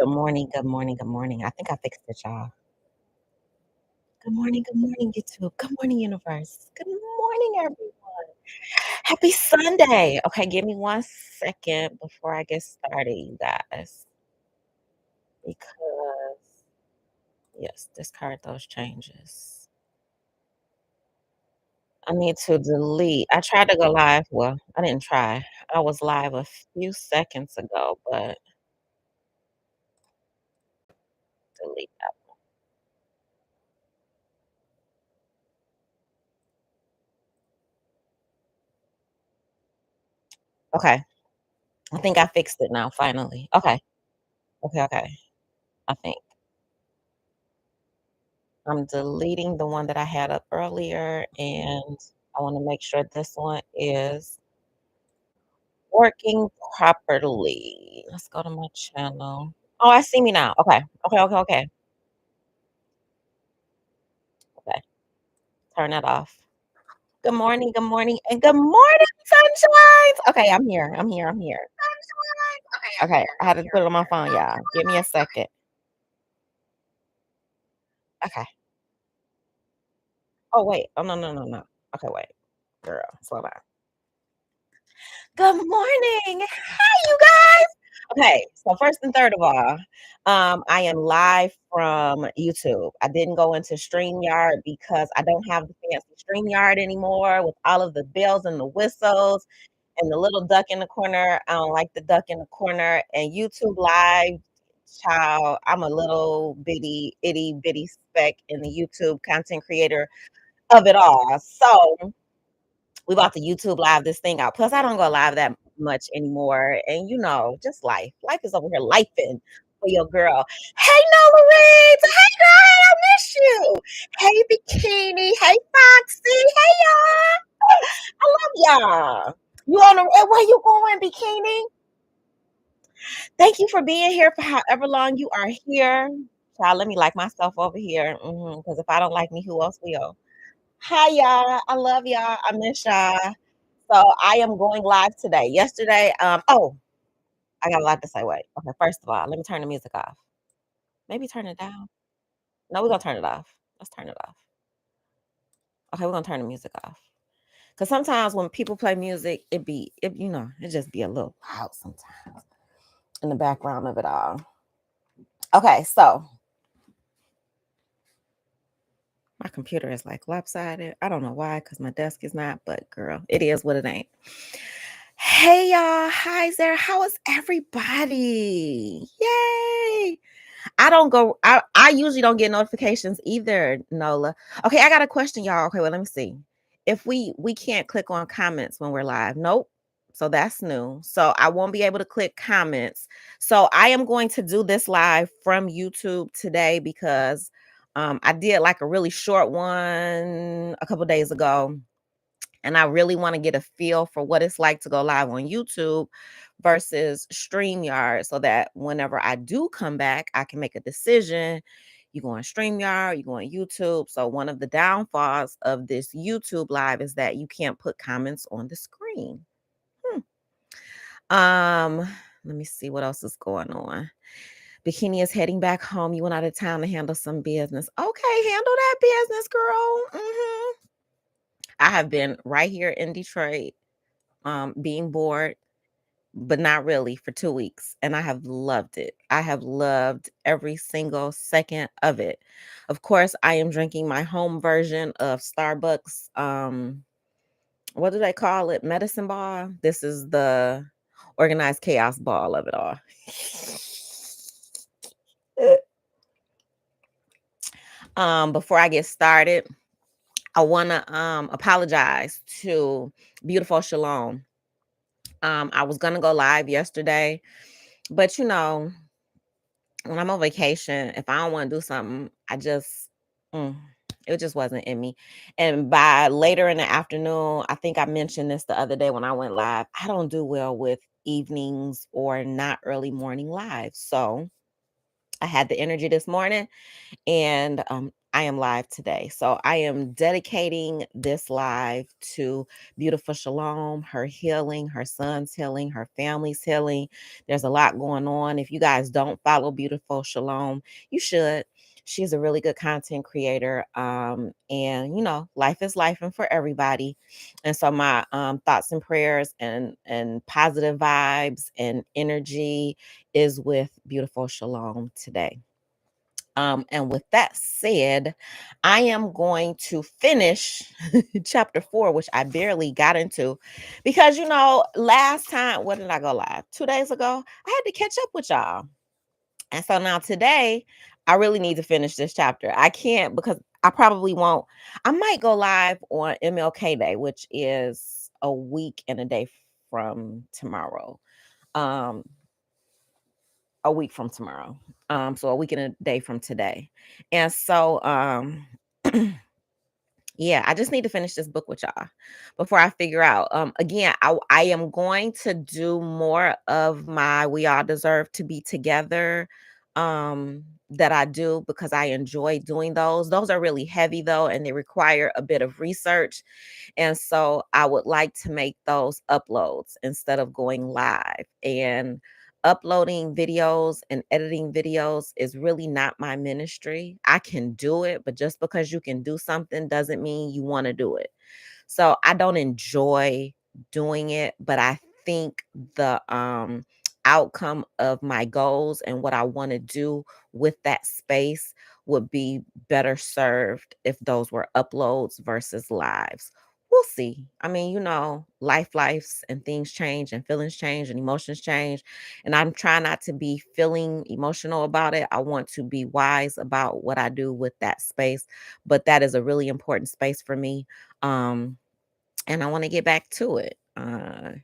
Good morning, good morning, good morning. I think I fixed it, y'all. Good morning, YouTube. Good morning, universe. Good morning, everyone. Happy Sunday. Okay, give me 1 second before I get started, you guys, because yes, discard those changes. I need to delete. I tried to go live. Well, I didn't try. I was live a few seconds ago, but delete that. Okay, I think I fixed it now, finally. Okay, okay. I think. I'm deleting the one that I had up earlier, and I wanna make sure this one is working properly. Let's go to my channel. Oh, I see me now. Okay. Okay. Turn that off. Good morning, and good morning, sunshines! Okay, I'm here. Okay, I had to put it on my phone, y'all. Give me a second. Okay. Oh, wait. Oh, no. Okay, wait. Girl, slow down. Good morning. Hi, you guys. Okay, so first and third of all, I am live from YouTube. I didn't go into StreamYard because I don't have the fancy StreamYard anymore with all of the bells and the whistles and the little duck in the corner. I don't like the duck in the corner. And YouTube Live, child, I'm a little bitty, itty bitty speck in the YouTube content creator of it all. So we about to YouTube live this thing out. Plus, I don't go live that much anymore. And you know, just life. Life is over here lifing for your girl. Hey, Nola Reeds. Hey, girl. Hey, I miss you. Hey, Bikini. Hey, Foxy. Hey, y'all. I love y'all. You on the where you going, Bikini? Thank you for being here for however long you are here. Child, let me like myself over here. Because if I don't like me, who else will? Hi, y'all. I love y'all. I miss y'all. So I am going live today. Yesterday, I got a lot to say. Wait. Okay, first of all, let me turn the music off. Maybe turn it down. No, we're gonna turn it off. Let's turn it off. Okay, we're gonna turn the music off. Cause sometimes when people play music, it just be a little loud sometimes in the background of it all. Okay, so my computer is like lopsided. I don't know why, because my desk is not, but girl, it is what it ain't. Hey y'all, hi there. How is everybody? Yay! I usually don't get notifications either, Nola. Okay, I got a question, y'all. Okay, well, let me see. If we can't click on comments when we're live. Nope. So that's new. So I won't be able to click comments. So I am going to do this live from YouTube today because I did like a really short one a couple days ago, and I really want to get a feel for what it's like to go live on YouTube versus StreamYard so that whenever I do come back, I can make a decision. You go on StreamYard, you go on YouTube. So one of the downfalls of this YouTube live is that you can't put comments on the screen. Um, Let me see what else is going on. Bikini is heading back home. You went out of town to handle some business. Okay, handle that business, girl. I have been right here in Detroit, being bored, but not really, for 2 weeks, and I have loved it. I have loved every single second of it. Of course, I am drinking my home version of Starbucks, what do they call it? Medicine ball? This is the organized chaos ball of it all. Before I get started, I wanna, apologize to Beautiful Shalom. I was gonna go live yesterday, but, when I'm on vacation, if I don't wanna do something, mm, it just wasn't in me. And by later in the afternoon, I think I mentioned this the other day when I went live, I don't do well with evenings or not early morning live. So I had the energy this morning, and I am live today. So I am dedicating this live to beautiful Shalom, her healing, her son's healing, her family's healing. There's a lot going on. If you guys don't follow beautiful Shalom, you should. She's a really good content creator. And life is life and for everybody. And so my thoughts and prayers and positive vibes and energy is with beautiful Shalom today. And with that said, I am going to finish chapter 4, which I barely got into because, last time, what did I go live? 2 days ago, I had to catch up with y'all. And so now today, I really need to finish this chapter. I can't because I probably won't. I might go live on MLK Day, which is a week and a day from tomorrow. Um, a week from tomorrow. So a week and a day from today. And so yeah, I just need to finish this book with y'all before I figure out. Again, I am going to do more of my We All Deserve to Be Together that I do because I enjoy doing those. Those are really heavy though, and they require a bit of research. And so I would like to make those uploads instead of going live. And uploading videos and editing videos is really not my ministry. I can do it, but just because you can do something doesn't mean you want to do it. So I don't enjoy doing it, but I think the outcome of my goals and what I want to do with that space would be better served if those were uploads versus lives. We'll see. I mean, lives and things change and feelings change and emotions change. And I'm trying not to be feeling emotional about it. I want to be wise about what I do with that space. But that is a really important space for me. Um, and I want to get back to it.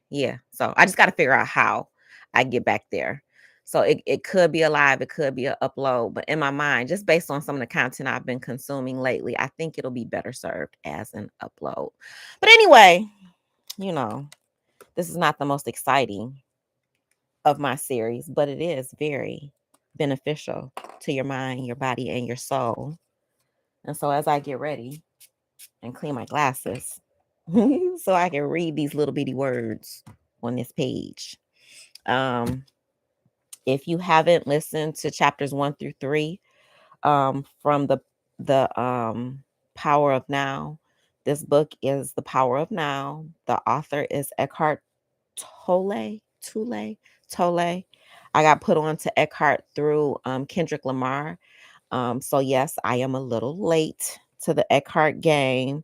Yeah. So I just got to figure out how I get back there. So it could be a live, it could be an upload, but in my mind, just based on some of the content I've been consuming lately, I think it'll be better served as an upload. But anyway, this is not the most exciting of my series, but it is very beneficial to your mind, your body, and your soul. And so as I get ready and clean my glasses, so I can read these little bitty words on this page. If you haven't listened to chapters 1 through 3 from the Power of Now, this book is The Power of Now. The author is Eckhart Tolle. Tolle. I got put on to Eckhart through Kendrick Lamar. So yes, I am a little late to the Eckhart game.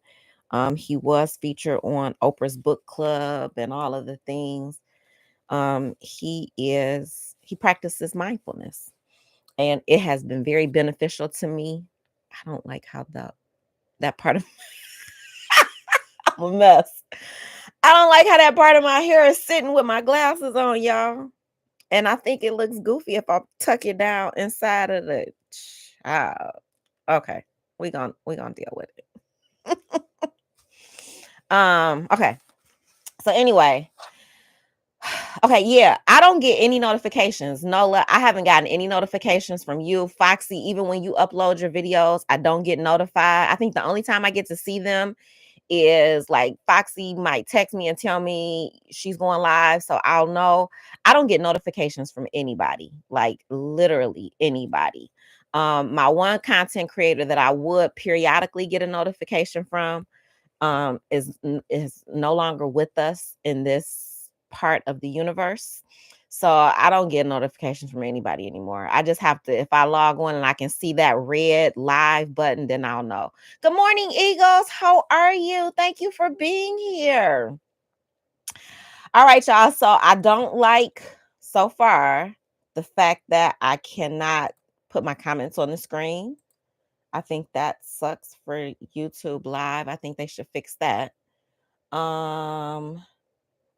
He was featured on Oprah's book club and all of the things. He practices mindfulness, and it has been very beneficial to me. I don't like how that part of I'm a mess. I don't like how that part of my hair is sitting with my glasses on, y'all. And I think it looks goofy if I tuck it down inside of the child. Okay, we gonna deal with it. Okay. So anyway, okay, yeah, I don't get any notifications. Nola, I haven't gotten any notifications from you. Foxy, even when you upload your videos, I don't get notified. I think the only time I get to see them is like Foxy might text me and tell me she's going live, so I'll know. I don't get notifications from anybody, like literally anybody. My one content creator that I would periodically get a notification from is no longer with us in this part of the universe. So I don't get notifications from anybody anymore. I just have to, if I log on and I can see that red live button, then I'll know. Good morning, Eagles. How are you? Thank you for being here. All right, y'all. So I don't like so far the fact that I cannot put my comments on the screen. I think that sucks for YouTube Live. I think they should fix that. Um,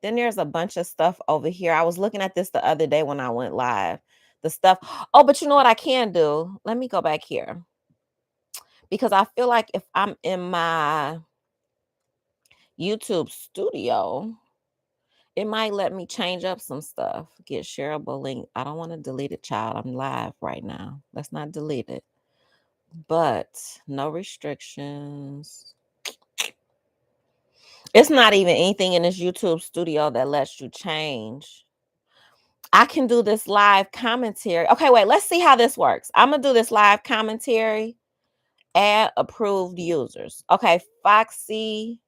then there's a bunch of stuff over here. I was looking at this the other day when I went live. The stuff. Oh, but you know what I can do? Let me go back here. Because I feel like if I'm in my YouTube studio, it might let me change up some stuff. Get shareable link. I don't want to delete it, child. I'm live right now. Let's not delete it. but no restrictions. It's not even anything in this YouTube studio that lets you change. I can do this live commentary. Okay, wait, let's see how this works. I'm gonna do this live commentary. Add approved users. Okay, Foxy,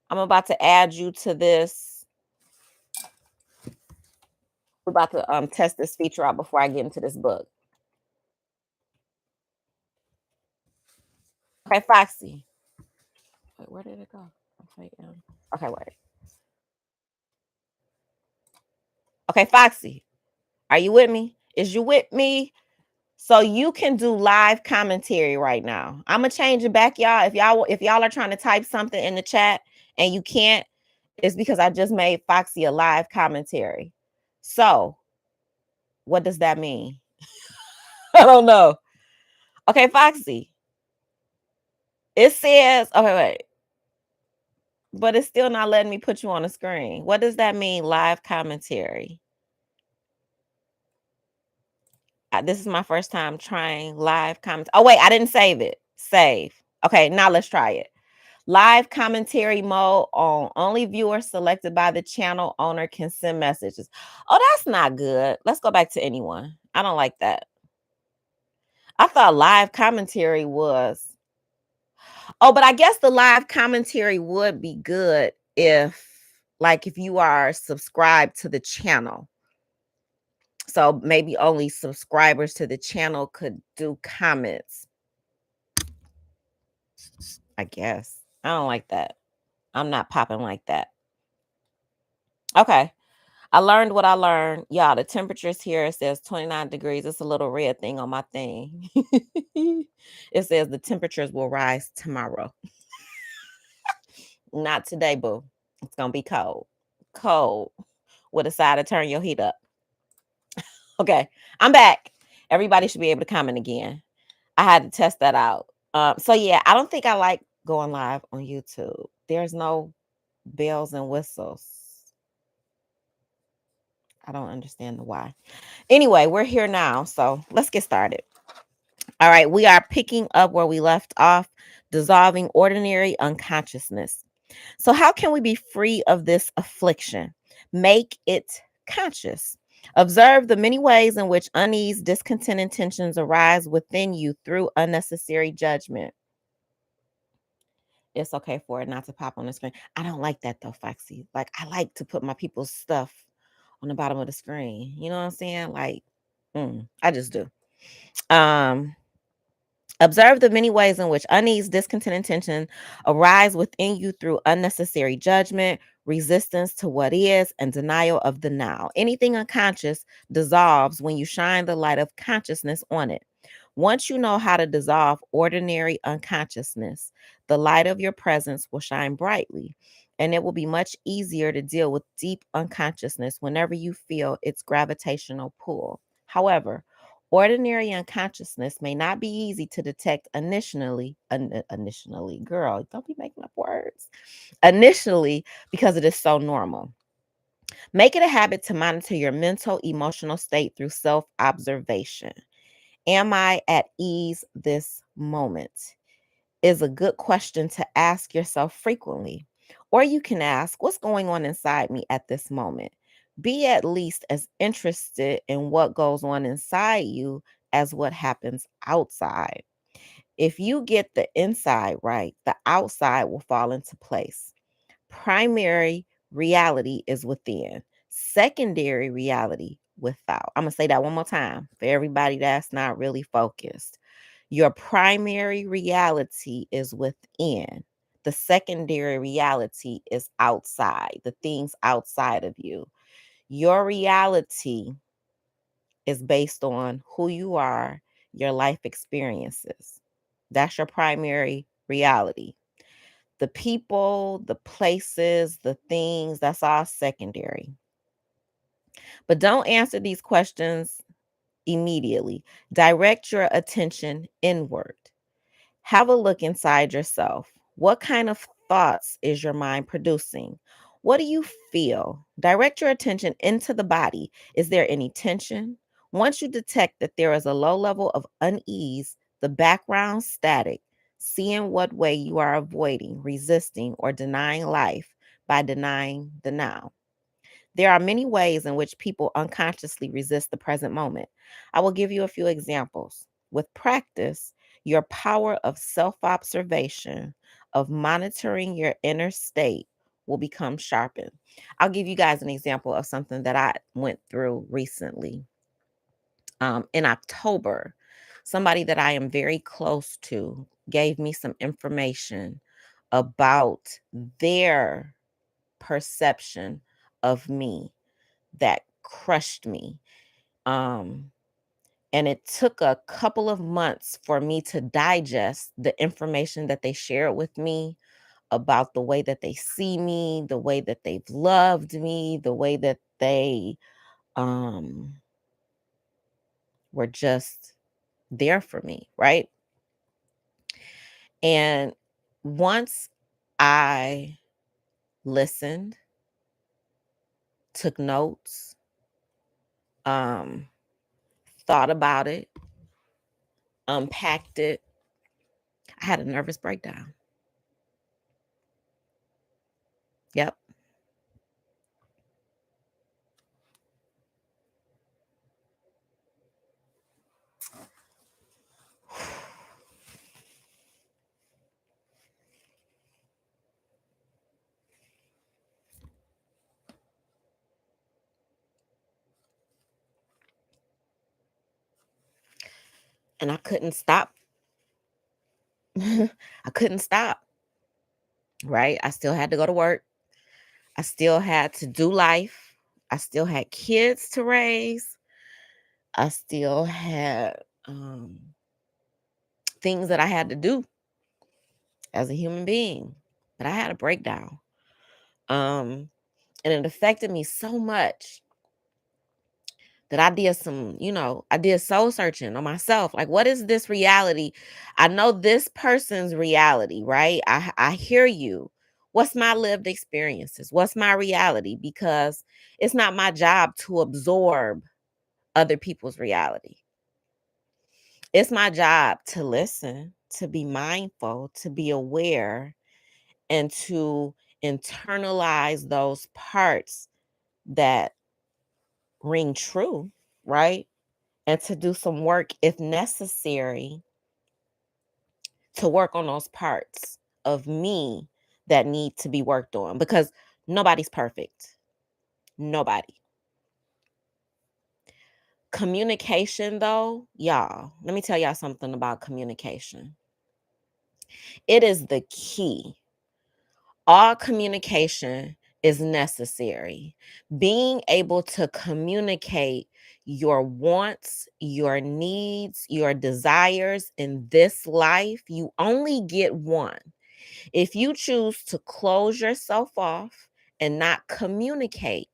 I'm about to add you to this. We're about to test this feature out before I get into this book. Okay, Foxy. Wait, where did it go? Okay, okay, wait. Okay, Foxy, are you with me? Is you with me? So you can do live commentary right now. I'm gonna change it back, y'all. If y'all are trying to type something in the chat and you can't, it's because I just made Foxy a live commentary. So what does that mean? I don't know. Okay, Foxy. It says, okay, wait. But it's still not letting me put you on the screen. What does that mean, live commentary? This is my first time trying live comment. Oh, wait, I didn't save it. Save. Okay, now let's try it. Live commentary mode on. Only viewers selected by the channel owner can send messages. Oh, that's not good. Let's go back to anyone. I don't like that. I thought live commentary was. Oh, but I guess the live commentary would be good if you are subscribed to the channel. So maybe only subscribers to the channel could do comments. I guess. I don't like that. I'm not popping like that. Okay. I learned what I learned. Yeah, the temperatures here, it says 29 degrees. It's a little red thing on my thing. It says the temperatures will rise tomorrow. Not today, boo. It's going to be cold. Cold. With a side to turn your heat up. Okay, I'm back. Everybody should be able to comment again. I had to test that out. So yeah, I don't think I like going live on YouTube. There's no bells and whistles. I don't understand the why. Anyway, we're here now, so let's get started. All right, we are picking up where we left off, dissolving ordinary unconsciousness. So, how can we be free of this affliction? Make it conscious. Observe the many ways in which unease, discontent, and tensions arise within you through unnecessary judgment. It's okay for it not to pop on the screen. I don't like that though, Foxy. Like, I like to put my people's stuff on the bottom of the screen. You know what I'm saying? Like, I just do. Observe the many ways in which unease, discontent, and tension arise within you through unnecessary judgment, resistance to what is, and denial of the now. Anything unconscious dissolves when you shine the light of consciousness on it. Once you know how to dissolve ordinary unconsciousness, the light of your presence will shine brightly, and it will be much easier to deal with deep unconsciousness whenever you feel its gravitational pull. However, ordinary unconsciousness may not be easy to detect initially. Initially, girl, don't be making up words. Initially, because it is so normal. Make it a habit to monitor your mental, emotional state through self observation. Am I at ease this moment? Is a good question to ask yourself frequently. Or you can ask, what's going on inside me at this moment? Be at least as interested in what goes on inside you as what happens outside. If you get the inside right, the outside will fall into place. Primary reality is within, secondary reality without. I'm going to say that one more time for everybody that's not really focused. Your primary reality is within. The secondary reality is outside, the things outside of you. Your reality is based on who you are, your life experiences. That's your primary reality. The people, the places, the things, that's all secondary. But don't answer these questions immediately. Direct your attention inward. Have a look inside yourself. What kind of thoughts is your mind producing? What do you feel? Direct your attention into the body. Is there any tension? Once you detect that there is a low level of unease, the background static, see in what way you are avoiding, resisting, or denying life by denying the now. There are many ways in which people unconsciously resist the present moment. I will give you a few examples. With practice, your power of self observation, of monitoring your inner state, will become sharpened. I'll give you guys an example of something that I went through recently. In October, somebody that I am very close to gave me some information about their perception of me that crushed me. Um, and it took a couple of months for me to digest the information that they shared with me about the way that they see me, the way that they've loved me, the way that they um, were just there for me, right? And once I listened, took notes, um, thought about it, unpacked it, I had a nervous breakdown. Yep. And I couldn't stop. I couldn't stop, right? I still had to go to work. I still had to do life. I still had kids to raise. I still had things that I had to do as a human being. But I had a breakdown. Um, and it affected me so much that I did I did soul searching on myself. Like, what is this reality? I know this person's reality, right? I hear you. What's my lived experiences? What's my reality? Because it's not my job to absorb other people's reality. It's my job to listen, to be mindful, to be aware, and to internalize those parts that ring true, right? And to do some work if necessary to work on those parts of me that need to be worked on because nobody's perfect. Nobody. Communication, though, y'all, let me tell y'all something about communication. It is the key. All communication is necessary. Being able to communicate your wants, your needs, your desires in this life, you only get one. If you choose to close yourself off and not communicate,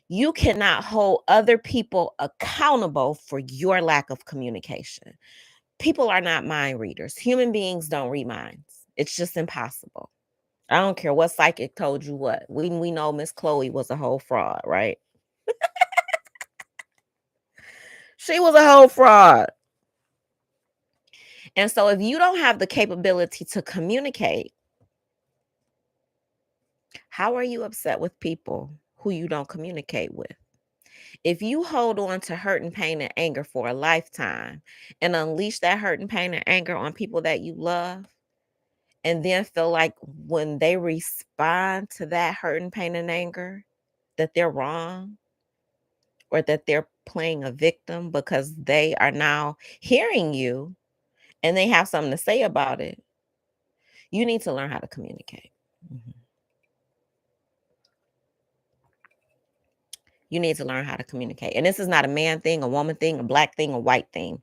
you cannot hold other people accountable for your lack of communication. People are not mind readers. Human beings don't read minds. It's just impossible. I don't care what psychic told you what. We know Miss Chloe was a whole fraud, right? She was a whole fraud. And so if you don't have the capability to communicate, how are you upset with people who you don't communicate with? If you hold on to hurt and pain and anger for a lifetime and unleash that hurt and pain and anger on people that you love, and then feel like when they respond to that hurt and pain and anger, that they're wrong or that they're playing a victim because they are now hearing you and they have something to say about it, you need to learn how to communicate. Mhm. You need to learn how to communicate. And this is not a man thing, a woman thing, a black thing, a white thing.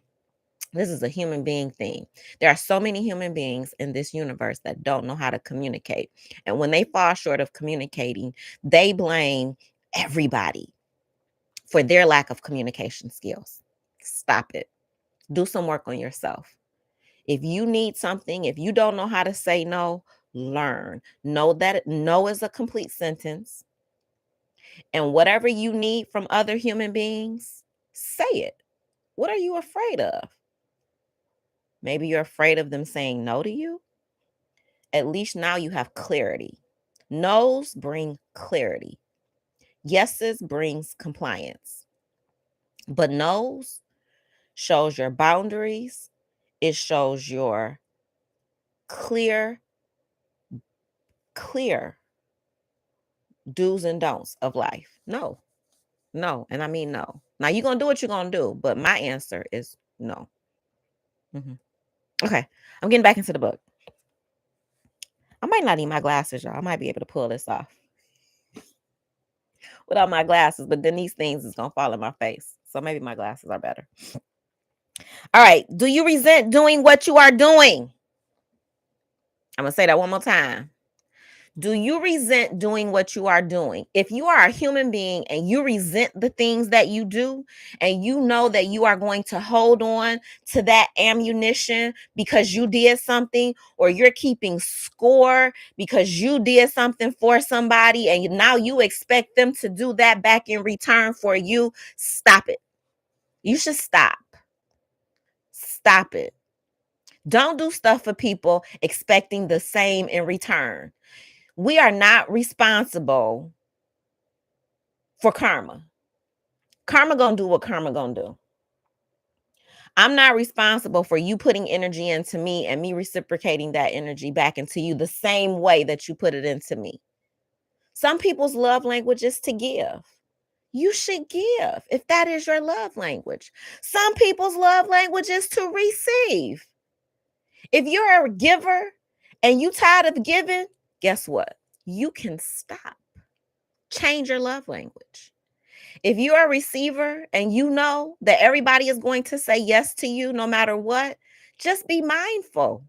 This is a human being thing. There are so many human beings in this universe that don't know how to communicate. And when they fall short of communicating, they blame everybody for their lack of communication skills. Stop it. Do some work on yourself. If you need something, if you don't know how to say no, learn. Know that no is a complete sentence. And whatever you need from other human beings, Say it. What are you afraid of? Maybe you're afraid of them saying no to you. At least now you have clarity. No's bring clarity. Yeses brings compliance. But no's shows your boundaries. It shows your clear, clear do's and don'ts of life. No, no. And I mean no. Now you're going to do what you're going to do. But my answer is no. Mhm. Okay. I'm getting back into the book. I might not need my glasses, y'all. I might be able to pull this off without my glasses, but then these things is gonna fall in my face. So maybe my glasses are better. All right. Do you resent doing what you are doing? I'm gonna say that one more time. Do you resent doing what you are doing? If you are a human being and you resent the things that you do, and you know that you are going to hold on to that ammunition because you did something, or you're keeping score because you did something for somebody and now you expect them to do that back in return for you, stop it. You should stop. Stop it. Don't do stuff for people expecting the same in return. We are not responsible for karma. Karma gonna do what karma gonna do. I'm not responsible for you putting energy into me and me reciprocating that energy back into you the same way that you put it into me. Some people's love language is to give. You should give if that is your love language. Some people's love language is to receive. If you're a giver and you tired of giving, guess what? You can stop. Change your love language. If you're a receiver and you know that everybody is going to say yes to you no matter what, just be mindful.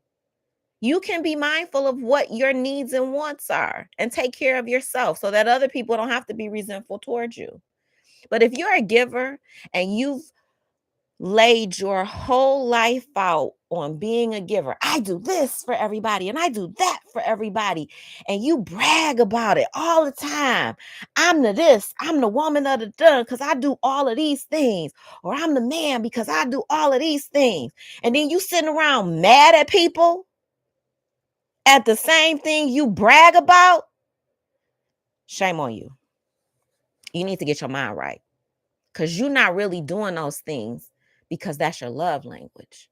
You can be mindful of what your needs and wants are and take care of yourself so that other people don't have to be resentful towards you. But if you're a giver and you've laid your whole life out on being a giver, I do this for everybody and I do that for everybody, and you brag about it all the time. I'm the this, I'm the woman of the done because I do all of these things, or I'm the man because I do all of these things. And then you sitting around mad at people at the same thing you brag about. Shame on you. You need to get your mind right, because you're not really doing those things because that's your love language.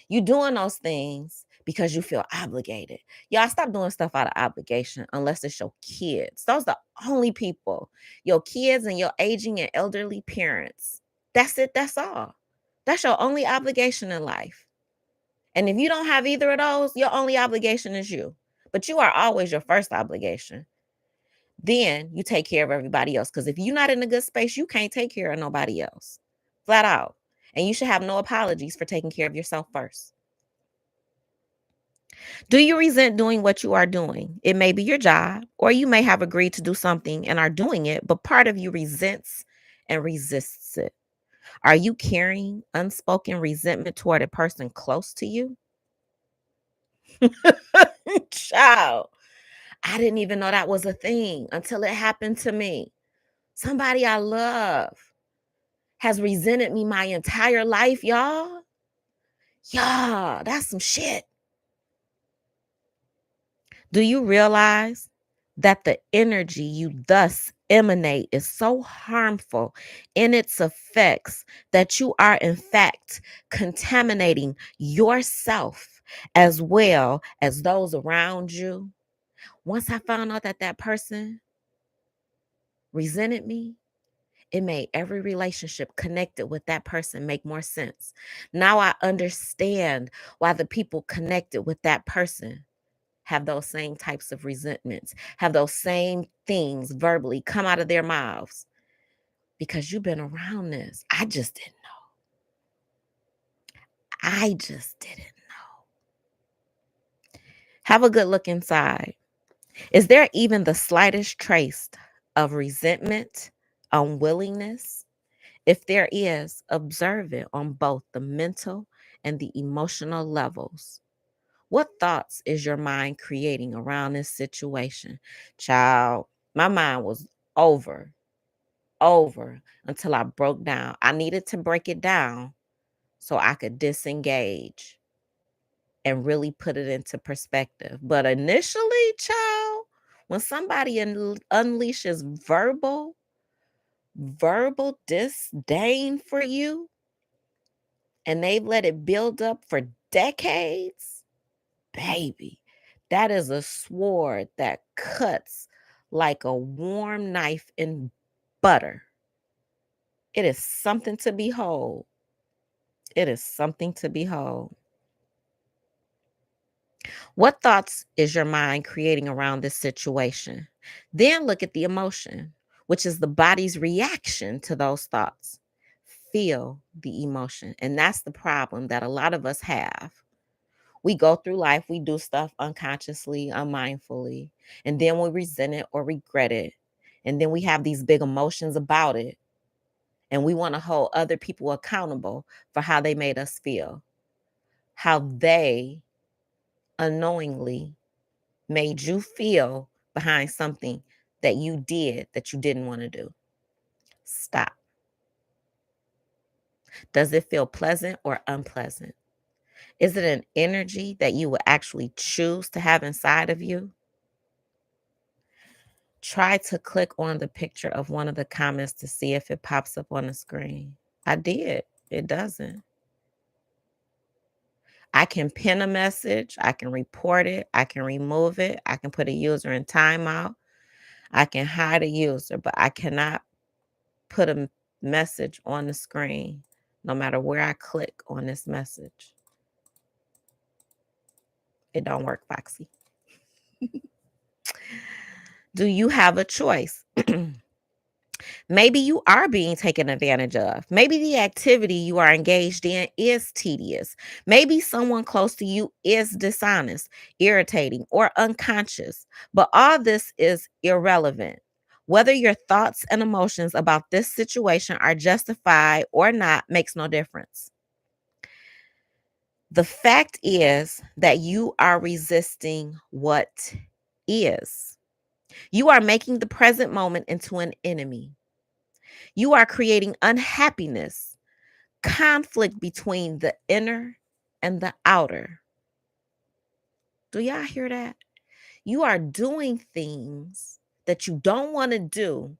You doing those things because you feel obligated. Y'all stop doing stuff out of obligation unless it's your kids. Those are the only people, your kids and your aging and elderly parents. That's it. That's all. That's your only obligation in life. And if you don't have either of those, your only obligation is you. But you are always your first obligation. Then you take care of everybody else. Because if you're not in a good space, you can't take care of nobody else. Flat out. And you should have no apologies for taking care of yourself first. Do you resent doing what you are doing? It may be your job, or you may have agreed to do something and are doing it, but part of you resents and resists it. Are you carrying unspoken resentment toward a person close to you? Child, I didn't even know that was a thing until it happened to me. Somebody I love has resented me my entire life, y'all. Yeah, that's some shit. Do you realize that the energy you thus emanate is so harmful in its effects that you are, in fact, contaminating yourself as well as those around you? Once I found out that that person resented me, it made every relationship connected with that person make more sense. Now I understand why the people connected with that person have those same types of resentments, have those same things verbally come out of their mouths, because you've been around this. I just didn't know. I just didn't know. Have a good look inside. Is there even the slightest trace of resentment, unwillingness? If there is, observe it on both the mental and the emotional levels. What thoughts is your mind creating around this situation? Child, my mind was over. over until I broke down. I needed to break it down so I could disengage and really put it into perspective. But initially, child, when somebody unleashes verbal disdain for you and they've let it build up for decades, baby, that is a sword that cuts like a warm knife in butter. It is something to behold. It is something to behold. What thoughts is your mind creating around this situation? Then look at the emotion, which is the body's reaction to those thoughts. Feel the emotion. And that's the problem that a lot of us have. We go through life, we do stuff unconsciously, unmindfully, and then we resent it or regret it. And then we have these big emotions about it. And we want to hold other people accountable for how they made us feel, how they unknowingly made you feel behind something that you did that you didn't want to do. Stop. Does it feel pleasant or unpleasant? Is it an energy that you would actually choose to have inside of you? Try to click on the picture of one of the comments to see if it pops up on the screen. I did. It doesn't. I can pin a message. I can report it. I can remove it. I can put a user in timeout. I can hide a user, but I cannot put a message on the screen no matter where I click on this message. It don't work, Foxy. Do you have a choice? Maybe you are being taken advantage of. Maybe the activity you are engaged in is tedious. Maybe someone close to you is dishonest, irritating, or unconscious. But all this is irrelevant. Whether your thoughts and emotions about this situation are justified or not makes no difference. The fact is that you are resisting what is. You are making the present moment into an enemy. You are creating unhappiness, conflict between the inner and the outer. Do y'all hear that? You are doing things that you don't want to do.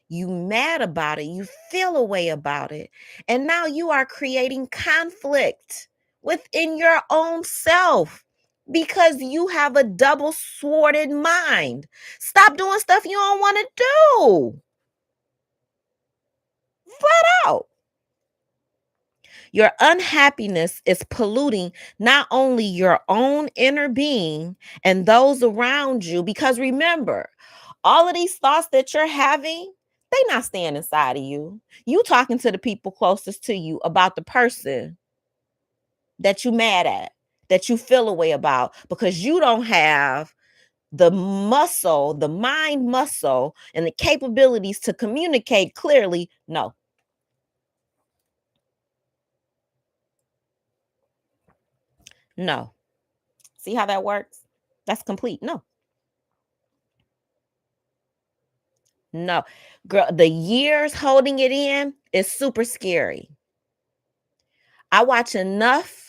You mad about it. You feel a way about it. And now you are creating conflict within your own self because you have a double sworded mind. Stop doing stuff you don't want to do. Flat out. Your unhappiness is polluting not only your own inner being and those around you, because remember, all of these thoughts that you're having, they not staying inside of you. You talking to the people closest to you about the person that you mad at, that you feel a way about, because you don't have the muscle, the mind muscle, and the capabilities to communicate clearly. No. No. See how that works? That's complete. No. No. Girl, the years holding it in is super scary. I watch enough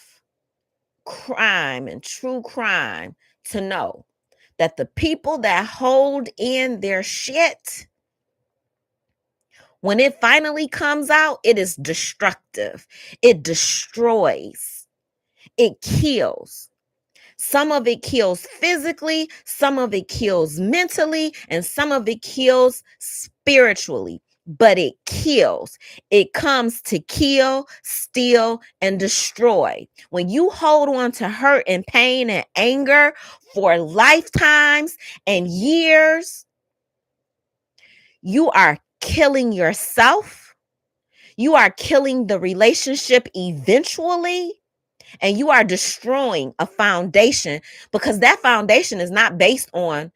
crime and true crime to know that the people that hold in their shit, when it finally comes out, it is destructive. It destroys. It kills. Some of it kills physically, some of it kills mentally, and some of it kills spiritually. But it kills. It comes to kill, steal, and destroy. When you hold on to hurt and pain and anger for lifetimes and years, you are killing yourself. You are killing the relationship eventually, and you are destroying a foundation because that foundation is not based on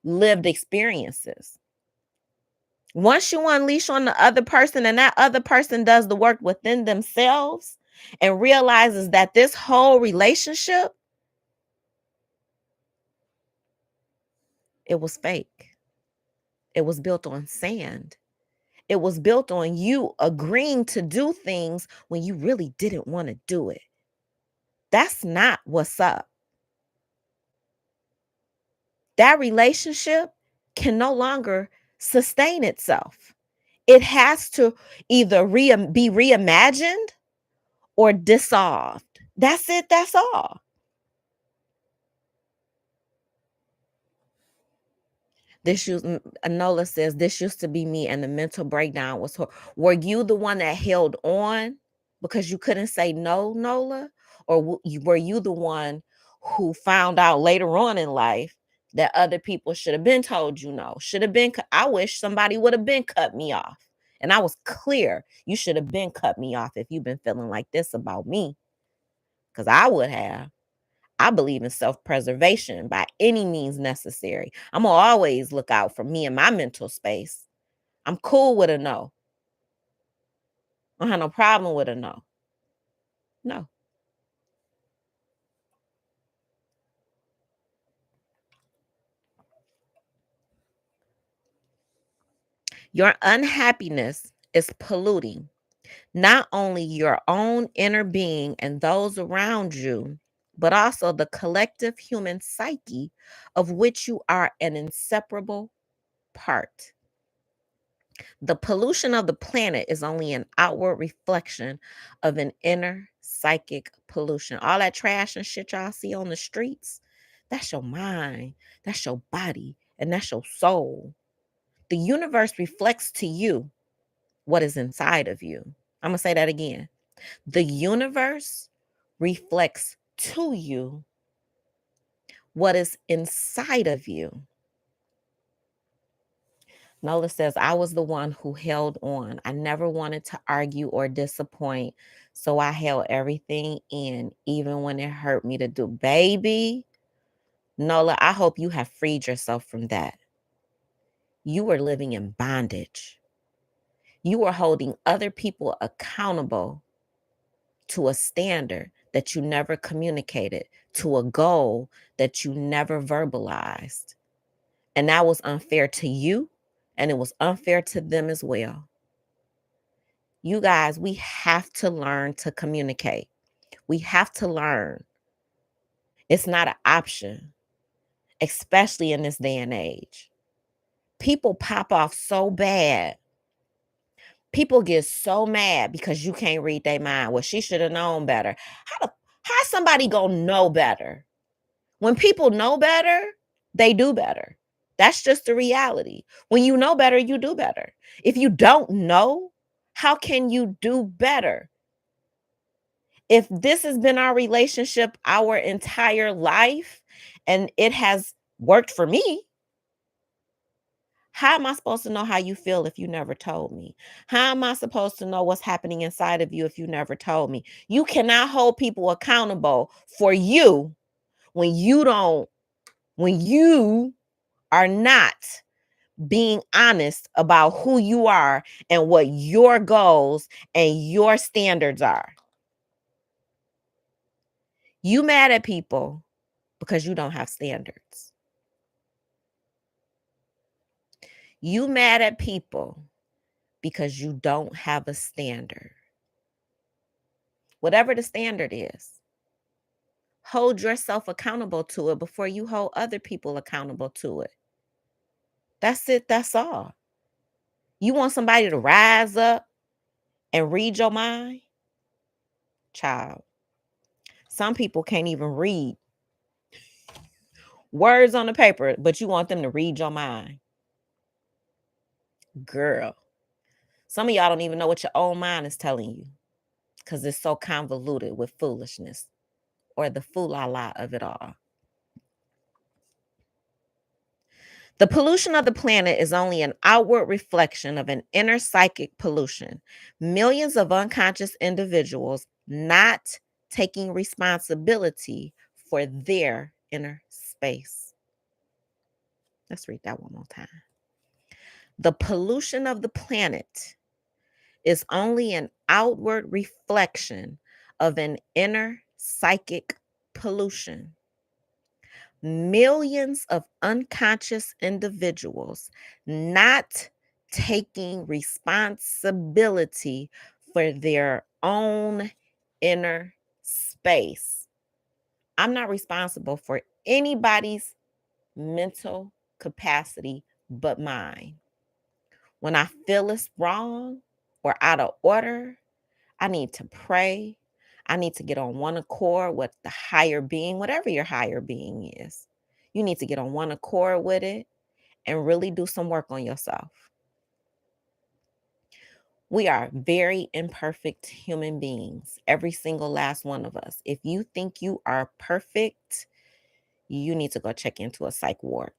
lived experiences. Once you unleash on the other person and that other person does the work within themselves and realizes that this whole relationship, it was fake. It was built on sand. It was built on you agreeing to do things when you really didn't want to do it. That's not what's up. That relationship can no longer sustain itself. It has to either be reimagined or dissolved. That's it. That's all. Anola says, this used to be me, and the mental breakdown was her. Were you the one that held on because you couldn't say no, Nola? Or were you the one who found out later on in life that other people should have been told you no? Should have been, I wish somebody would have been cut me off. And I was clear, you should have been cut me off if you've been feeling like this about me, because I would have. I believe in self-preservation by any means necessary. I'm gonna always look out for me and my mental space. I'm cool with a no. I don't have no problem with a no. No. Your unhappiness is polluting not only your own inner being and those around you, but also the collective human psyche of which you are an inseparable part. The pollution of the planet is only an outward reflection of an inner psychic pollution. All that trash and shit y'all see on the streets, that's your mind, that's your body, and that's your soul. The universe reflects to you what is inside of you. I'm going to say that again. The universe reflects to you what is inside of you. Nola says, I was the one who held on. I never wanted to argue or disappoint. So I held everything in, even when it hurt me to do. Baby, Nola, I hope you have freed yourself from that. You were living in bondage. You were holding other people accountable to a standard that you never communicated, to a goal that you never verbalized. And that was unfair to you, and it was unfair to them as well. You guys, we have to learn to communicate. We have to learn. It's not an option, especially in this day and age. People pop off so bad. People get so mad because you can't read their mind. Well, she should have known better. How somebody gonna know better? When people know better, they do better. That's just the reality. When you know better, you do better. If you don't know, how can you do better? If this has been our relationship our entire life and it has worked for me, how am I supposed to know how you feel if you never told me? How am I supposed to know what's happening inside of you if you never told me? You cannot hold people accountable for you when you are not being honest about who you are and what your goals and your standards are. You mad at people because you don't have standards. You mad at people because you don't have a standard. Whatever the standard is, hold yourself accountable to it before you hold other people accountable to it. That's it. That's all. You want somebody to rise up and read your mind? Child, some people can't even read words on the paper, but you want them to read your mind. Girl, some of y'all don't even know what your own mind is telling you because it's so convoluted with foolishness or the fool-la-la of it all. The pollution of the planet is only an outward reflection of an inner psychic pollution. Millions of unconscious individuals not taking responsibility for their inner space. Let's read that one more time. The pollution of the planet is only an outward reflection of an inner psychic pollution. Millions of unconscious individuals not taking responsibility for their own inner space. I'm not responsible for anybody's mental capacity but mine. When I feel it's wrong or out of order, I need to pray. I need to get on one accord with the higher being, whatever your higher being is. You need to get on one accord with it and really do some work on yourself. We are very imperfect human beings, every single last one of us. If you think you are perfect, you need to go check into a psych ward.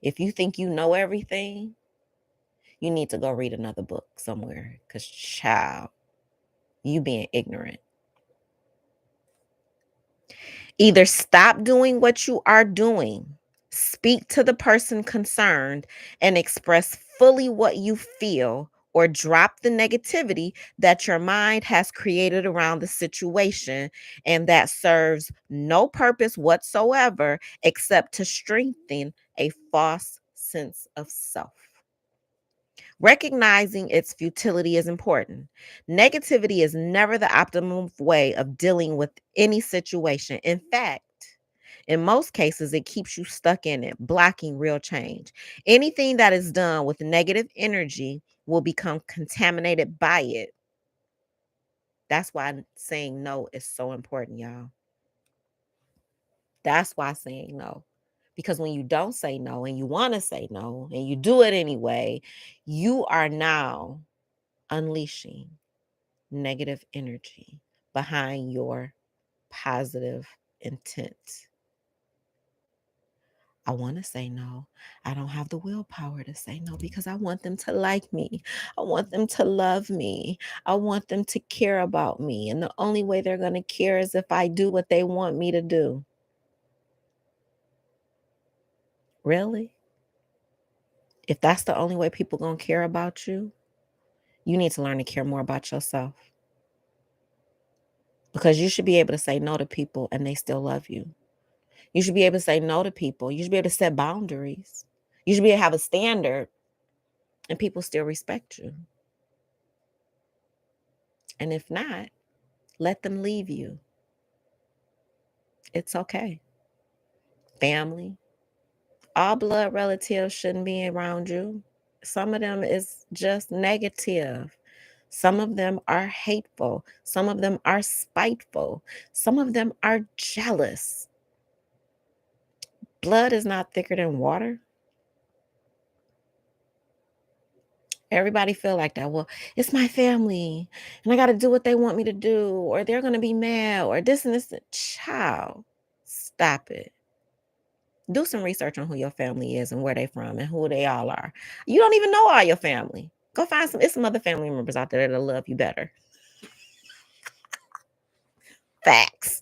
If you think you know everything, you need to go read another book somewhere because, child, you being ignorant. Either stop doing what you are doing, speak to the person concerned, and express fully what you feel, or drop the negativity that your mind has created around the situation and that serves no purpose whatsoever except to strengthen a false sense of self. Recognizing its futility is important. Negativity is never the optimum way of dealing with any situation. In fact, in most cases, it keeps you stuck in it, blocking real change. Anything that is done with negative energy will become contaminated by it. That's why saying no is so important, y'all. That's why saying no. Because when you don't say no and you want to say no and you do it anyway, you are now unleashing negative energy behind your positive intent. I want to say no. I don't have the willpower to say no because I want them to like me. I want them to love me. I want them to care about me. And the only way they're going to care is if I do what they want me to do. Really? If that's the only way people going to care about you, you need to learn to care more about yourself. Because you should be able to say no to people and they still love you. You should be able to say no to people. You should be able to set boundaries. You should be able to have a standard and people still respect you. And if not, let them leave you. It's okay. Family, all blood relatives shouldn't be around you. Some of them is just negative. Some of them are hateful. Some of them are spiteful. Some of them are jealous. Blood is not thicker than water. Everybody feel like that. Well, it's my family and I got to do what they want me to do, or they're going to be mad, or this and this. Child, stop it. Do some research on who your family is and where they from and who they all are. You don't even know all your family. Go find it's some other family members out there that'll love you better. Facts.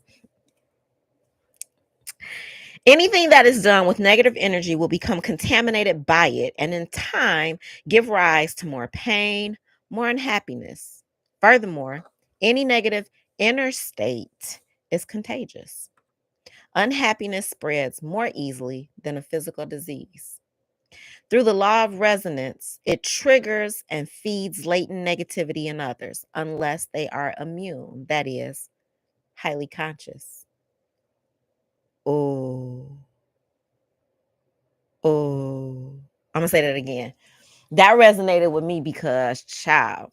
Anything that is done with negative energy will become contaminated by it and in time give rise to more pain, more unhappiness. Furthermore, any negative inner state is contagious. Unhappiness spreads more easily than a physical disease. Through the law of resonance, it triggers and feeds latent negativity in others unless they are immune, that is, highly conscious. Oh, oh. I'm going to say that again. That resonated with me because, child,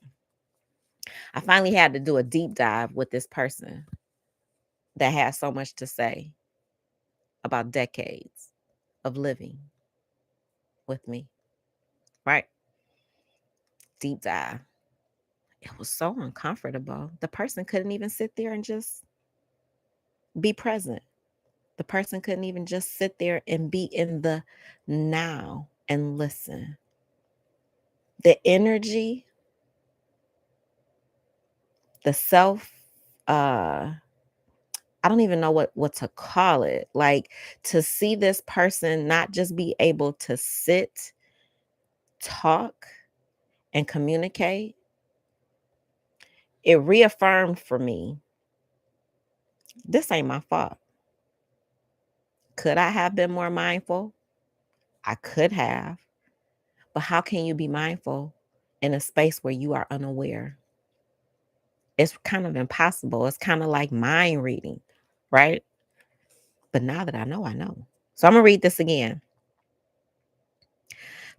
I finally had to do a deep dive with this person that has so much to say about decades of living with me, right? Deep dive. It was so uncomfortable. The person couldn't even sit there and just be present. The person couldn't even just sit there and be in the now and listen. The energy, the self, I don't even know what to call it. Like, to see this person not just be able to sit, talk, and communicate, it reaffirmed for me, this ain't my fault. Could I have been more mindful? I could have. But how can you be mindful in a space where you are unaware? It's kind of impossible. It's kind of like mind reading, right? But now that I know, I know. So I'm going to read this again.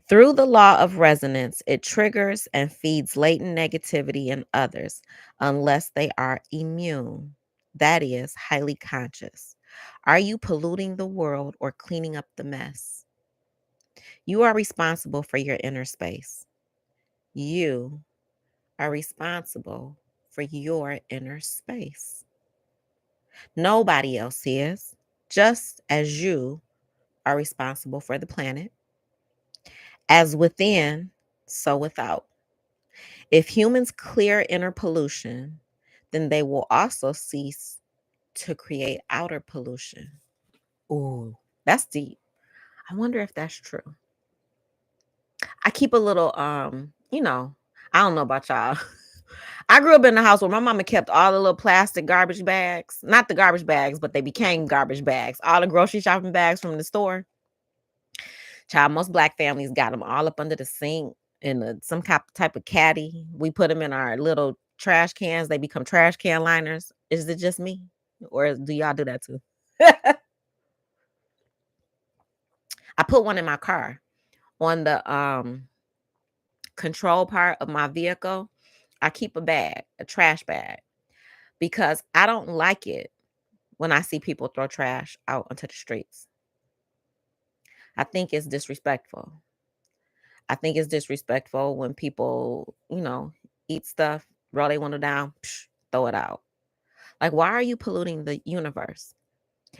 Through the law of resonance, it triggers and feeds latent negativity in others unless they are immune, that is, highly conscious. Are you polluting the world or cleaning up the mess? You are responsible for your inner space. You are responsible for your inner space. Nobody else is, just as you are responsible for the planet. As within, so without. If humans clear inner pollution, then they will also cease to create outer pollution. Ooh, that's deep. I wonder if that's true. I keep a little I don't know about y'all. I grew up in a house where my mama kept all the little plastic garbage bags. Not the garbage bags, but they became garbage bags. All the grocery shopping bags from the store. Child, most black families got them all up under the sink in some type of caddy. We put them in our little trash cans. They become trash can liners. Is it just me? Or do y'all do that too? I put one in my car on the control part of my vehicle. I keep a bag, a trash bag, because I don't like it when I see people throw trash out onto the streets. I think it's disrespectful. I think it's disrespectful when people, eat stuff, roll they window down, throw it out. Like, why are you polluting the universe?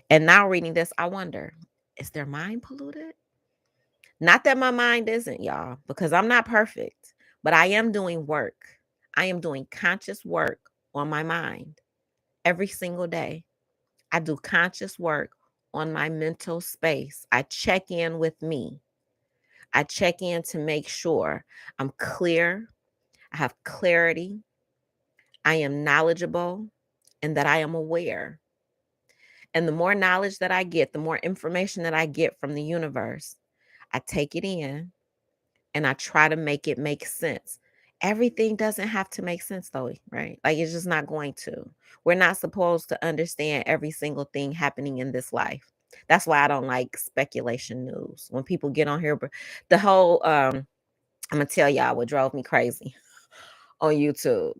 And now reading this, I wonder, is their mind polluted? Not that my mind isn't, y'all, because I'm not perfect, but I am doing work. I am doing conscious work on my mind every single day. I do conscious work on my mental space. I check in with me. I check in to make sure I'm clear, I have clarity, I am knowledgeable, and that I am aware. And the more knowledge that I get, the more information that I get from the universe, I take it in and I try to make it make sense. Everything doesn't have to make sense though, right? Like it's just not going to. We're not supposed to understand every single thing happening in this life. That's why I don't like speculation news. When people get on here, but the whole I'm gonna tell y'all what drove me crazy on YouTube.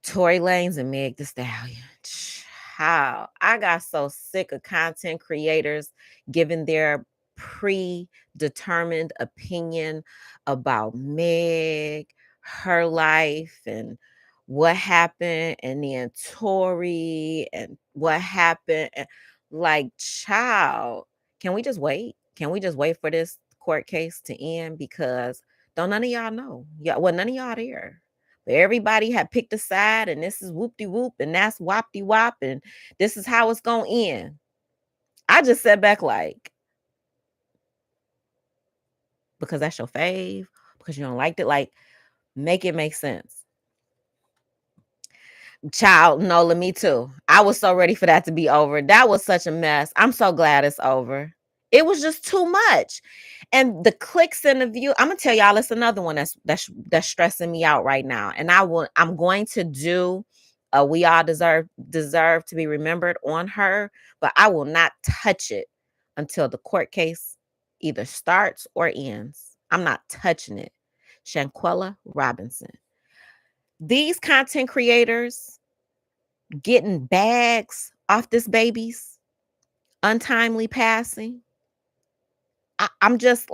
Tory Lanez and Meg Thee Stallion. How I got so sick of content creators giving their predetermined opinion about Meg, her life, and what happened, and then Tory and what happened. And like, child, can we just wait? Can we just wait for this court case to end? Because don't none of y'all know. Yeah, well, none of y'all there. But everybody had picked a side, and this is whoop-de whoop, and that's wop-de wop, and this is how it's gonna end. I just sat back like, because that's your fave, because you don't like it, like, make it make sense. Child, Nola, me too. I was so ready for that to be over. That was such a mess. I'm so glad it's over. It was just too much. And the clicks and the view. I'm gonna tell y'all, it's another one that's stressing me out right now. And I'm going to do we all deserve to be remembered on her, but I will not touch it until the court case either starts or ends. I'm not touching it. Shanquella Robinson. These content creators getting bags off this baby's untimely passing. I'm just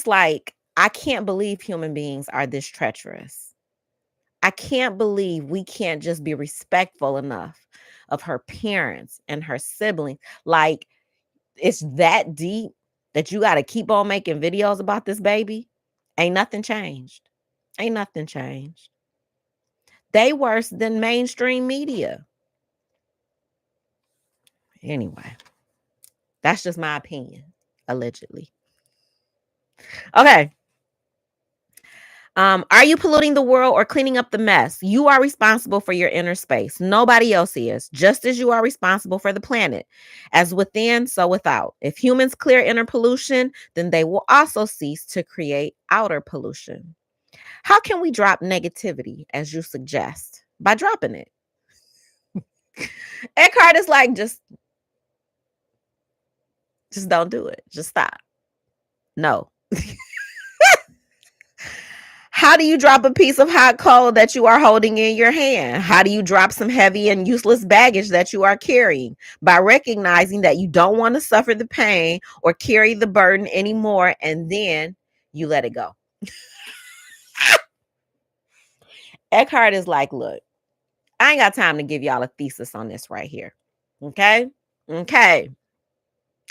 like, I can't believe human beings are this treacherous. I can't believe we can't just be respectful enough of her parents and her siblings. Like, it's that deep that you got to keep on making videos about this baby. Ain't nothing changed. Ain't nothing changed. They worse than mainstream media. Anyway, that's just my opinion, allegedly. Okay. Are you polluting the world or cleaning up the mess? You are responsible for your inner space. Nobody else is, just as you are responsible for the planet. As within, so without. If humans clear inner pollution, then they will also cease to create outer pollution. How can we drop negativity, as you suggest? By dropping it. Eckhart is like, just don't do it. Just stop. No. How do you drop a piece of hot coal that you are holding in your hand? How do you drop some heavy and useless baggage that you are carrying? By recognizing that you don't want to suffer the pain or carry the burden anymore, and then you let it go. Eckhart is like, look, I ain't got time to give y'all a thesis on this right here. Okay? Okay.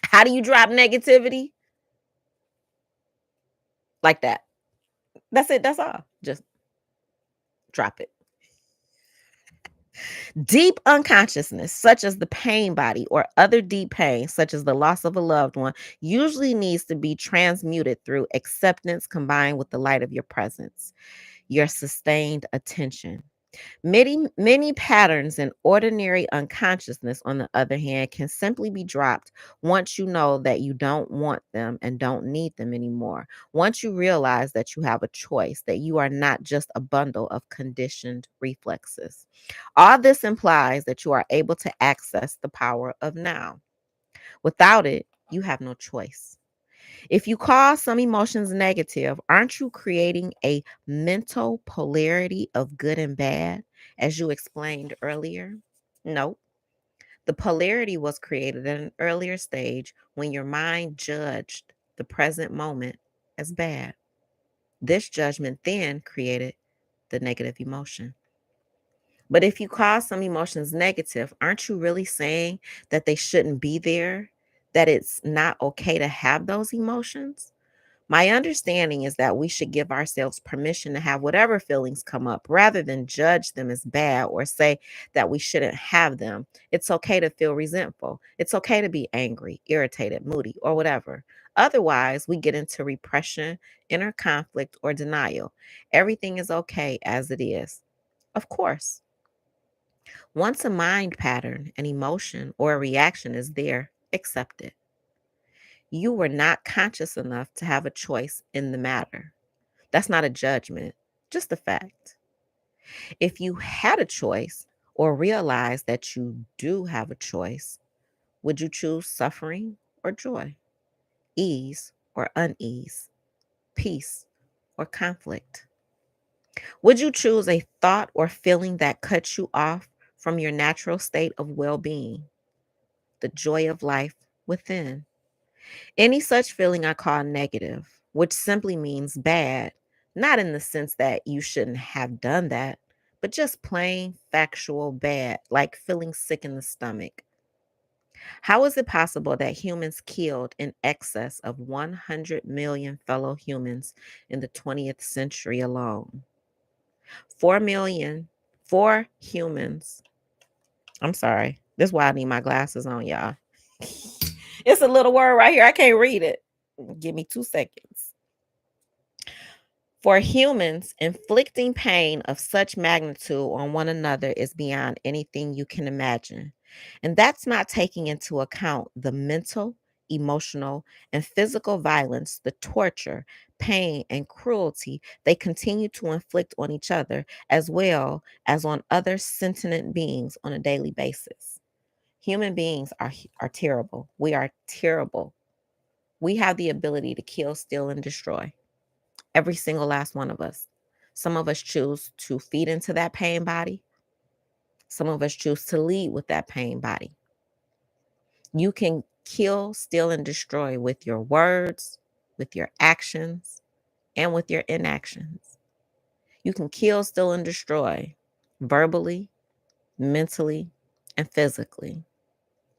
How do you drop negativity? Like that. That's it. That's all. Just drop it. Deep unconsciousness, such as the pain body or other deep pain, such as the loss of a loved one, usually needs to be transmuted through acceptance combined with the light of your presence, your sustained attention. Many patterns in ordinary unconsciousness, on the other hand, can simply be dropped once you know that you don't want them and don't need them anymore. Once you realize that you have a choice, that you are not just a bundle of conditioned reflexes. All this implies that you are able to access the power of now. Without it, you have no choice. If you call some emotions negative, aren't you creating a mental polarity of good and bad, as you explained earlier? No. The polarity was created at an earlier stage when your mind judged the present moment as bad. This judgment then created the negative emotion. But if you call some emotions negative, aren't you really saying that they shouldn't be there? That it's not okay to have those emotions? My understanding is that we should give ourselves permission to have whatever feelings come up rather than judge them as bad or say that we shouldn't have them. It's okay to feel resentful. It's okay to be angry, irritated, moody, or whatever. Otherwise, we get into repression, inner conflict, or denial. Everything is okay as it is. Of course, once a mind pattern, an emotion, or a reaction is there, accept it. You were not conscious enough to have a choice in the matter. That's not a judgment, just a fact. If you had a choice or realized that you do have a choice, would you choose suffering or joy, ease or unease, peace or conflict? Would you choose a thought or feeling that cuts you off from your natural state of well being, the joy of life within? Any such feeling I call negative, which simply means bad, not in the sense that you shouldn't have done that, but just plain factual bad, like feeling sick in the stomach. How is it possible that humans killed in excess of 100 million fellow humans in the 20th century alone? 4 million, 4 humans. I'm sorry. This is why I need my glasses on, y'all. It's a little word right here. I can't read it. Give me 2 seconds. For humans, inflicting pain of such magnitude on one another is beyond anything you can imagine. And that's not taking into account the mental, emotional, and physical violence, the torture, pain, and cruelty they continue to inflict on each other, as well as on other sentient beings on a daily basis. Human beings are terrible. We are terrible. We have the ability to kill, steal, and destroy. Every single last one of us. Some of us choose to feed into that pain body. Some of us choose to lead with that pain body. You can kill, steal, and destroy with your words, with your actions, and with your inactions. You can kill, steal, and destroy verbally, mentally, and physically.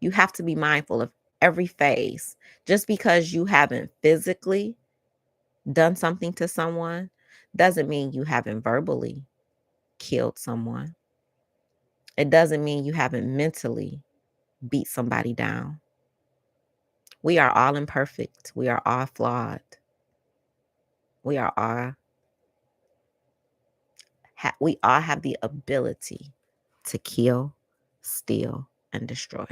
You have to be mindful of every phase. Just because you haven't physically done something to someone doesn't mean you haven't verbally killed someone. It doesn't mean you haven't mentally beat somebody down. We are all imperfect. We are all flawed. We are all We all have the ability to kill, steal, and destroy.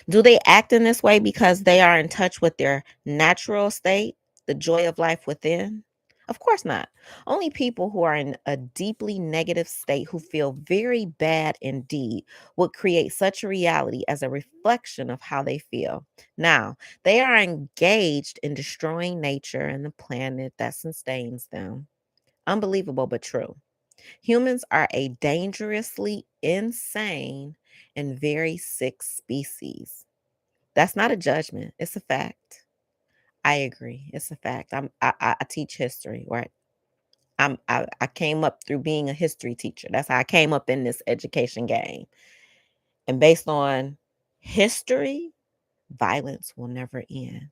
Do they act in this way because they are in touch with their natural state, the joy of life within? Of course not. Only people who are in a deeply negative state, who feel very bad indeed, would create such a reality as a reflection of how they feel. Now, they are engaged in destroying nature and the planet that sustains them. Unbelievable, but true. Humans are a dangerously insane and very sick species. That's not a judgment. It's a fact. I agree. It's a fact. I teach history, right? I came up through being a history teacher. That's how I came up in this education game. And based on history, violence will never end.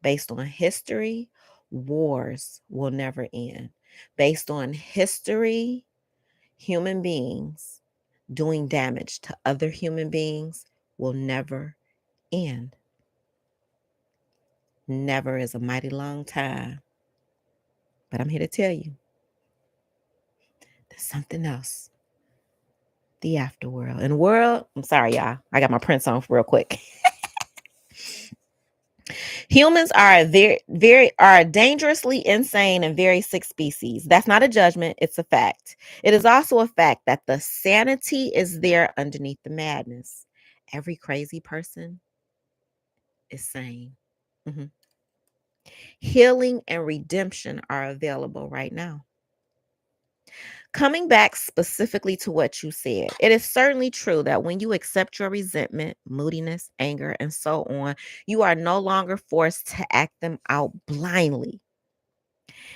Based on history, wars will never end. Based on history, human beings doing damage to other human beings will never end. Never is a mighty long time. But I'm here to tell you there's something else. The afterworld. And world, I'm sorry, y'all. I got my Prince on real quick. Humans are a very dangerously insane and very sick species. That's not a judgment, it's a fact. It is also a fact that the sanity is there underneath the madness. Every crazy person is sane. Mhm. Healing and redemption are available right now. Coming back specifically to what you said, it is certainly true that when you accept your resentment, moodiness, anger, and so on, you are no longer forced to act them out blindly,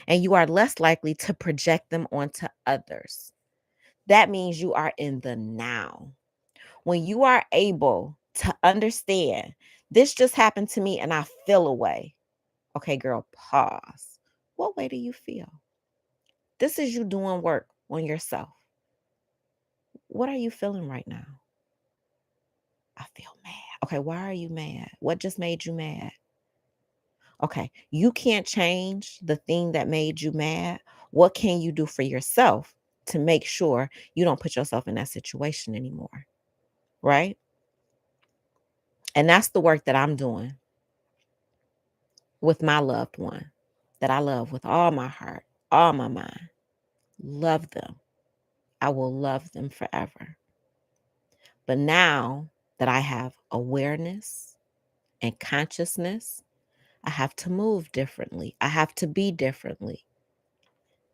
and you are less likely to project them onto others. That means you are in the now. When you are able to understand, this just happened to me and I feel a way. Okay, girl, pause. What way do you feel? This is you doing work on yourself. What are you feeling right now? I feel mad. Okay, why are you mad? What just made you mad? Okay, you can't change the thing that made you mad. What can you do for yourself to make sure you don't put yourself in that situation anymore? Right? And that's the work that I'm doing with my loved one that I love with all my heart, all my mind. Love them. I will love them forever. But now that I have awareness and consciousness, I have to move differently. I have to be differently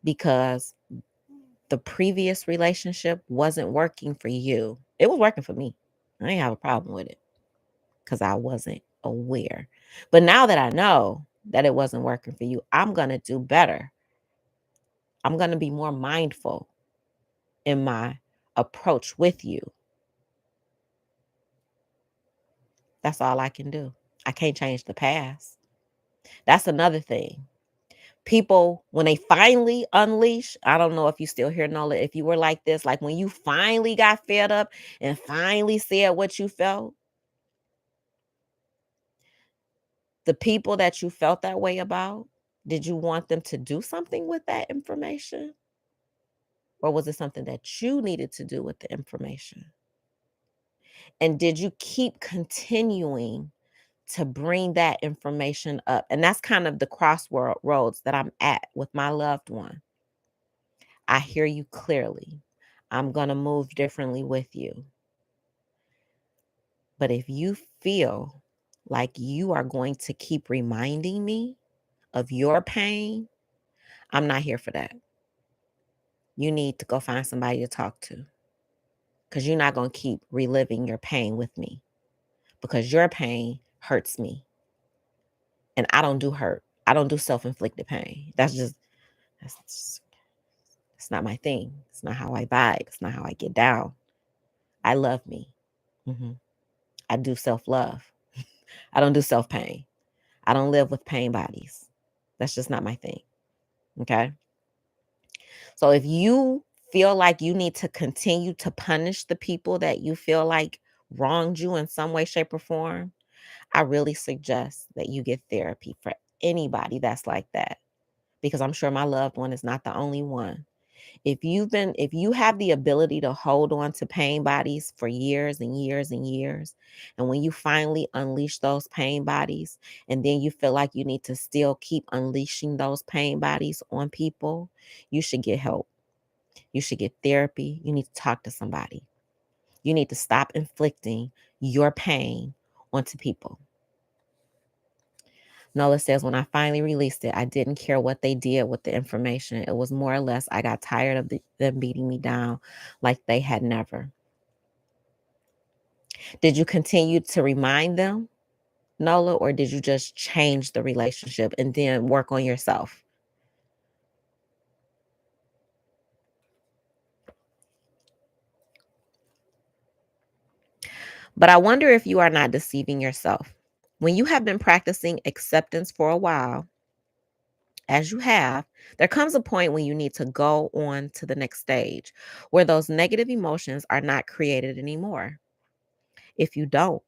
because the previous relationship wasn't working for you. It was working for me. I didn't have a problem with it because I wasn't aware. But now that I know that it wasn't working for you, I'm going to do better. I'm going to be more mindful in my approach with you. That's all I can do. I can't change the past. That's another thing. People, when they finally unleash, I don't know if you still hear Nola, if you were like this, like when you finally got fed up and finally said what you felt, the people that you felt that way about, did you want them to do something with that information? Or was it something that you needed to do with the information? And did you keep continuing to bring that information up? And that's kind of the crossroads that I'm at with my loved one. I hear you clearly. I'm going to move differently with you. But if you feel like you are going to keep reminding me of your pain, I'm not here for that. You need to go find somebody to talk to because you're not going to keep reliving your pain with me because your pain hurts me. And I don't do hurt. I don't do self-inflicted pain. That's not my thing. It's not how I vibe. It's not how I get down. I love me. Mhm. I do self-love. I don't do self-pain. I don't live with pain bodies. That's just not my thing. Okay. So if you feel like you need to continue to punish the people that you feel like wronged you in some way, shape, or form, I really suggest that you get therapy for anybody that's like that. Because I'm sure my loved one is not the only one. If you have the ability to hold on to pain bodies for years and years and years, and when you finally unleash those pain bodies, and then you feel like you need to still keep unleashing those pain bodies on people, you should get help. You should get therapy. You need to talk to somebody. You need to stop inflicting your pain onto people. Nola says, when I finally released it, I didn't care what they did with the information. It was more or less, I got tired of them beating me down like they had never. Did you continue to remind them, Nola, or did you just change the relationship and then work on yourself? But I wonder if you are not deceiving yourself. When you have been practicing acceptance for a while, as you have, there comes a point when you need to go on to the next stage where those negative emotions are not created anymore. If you don't,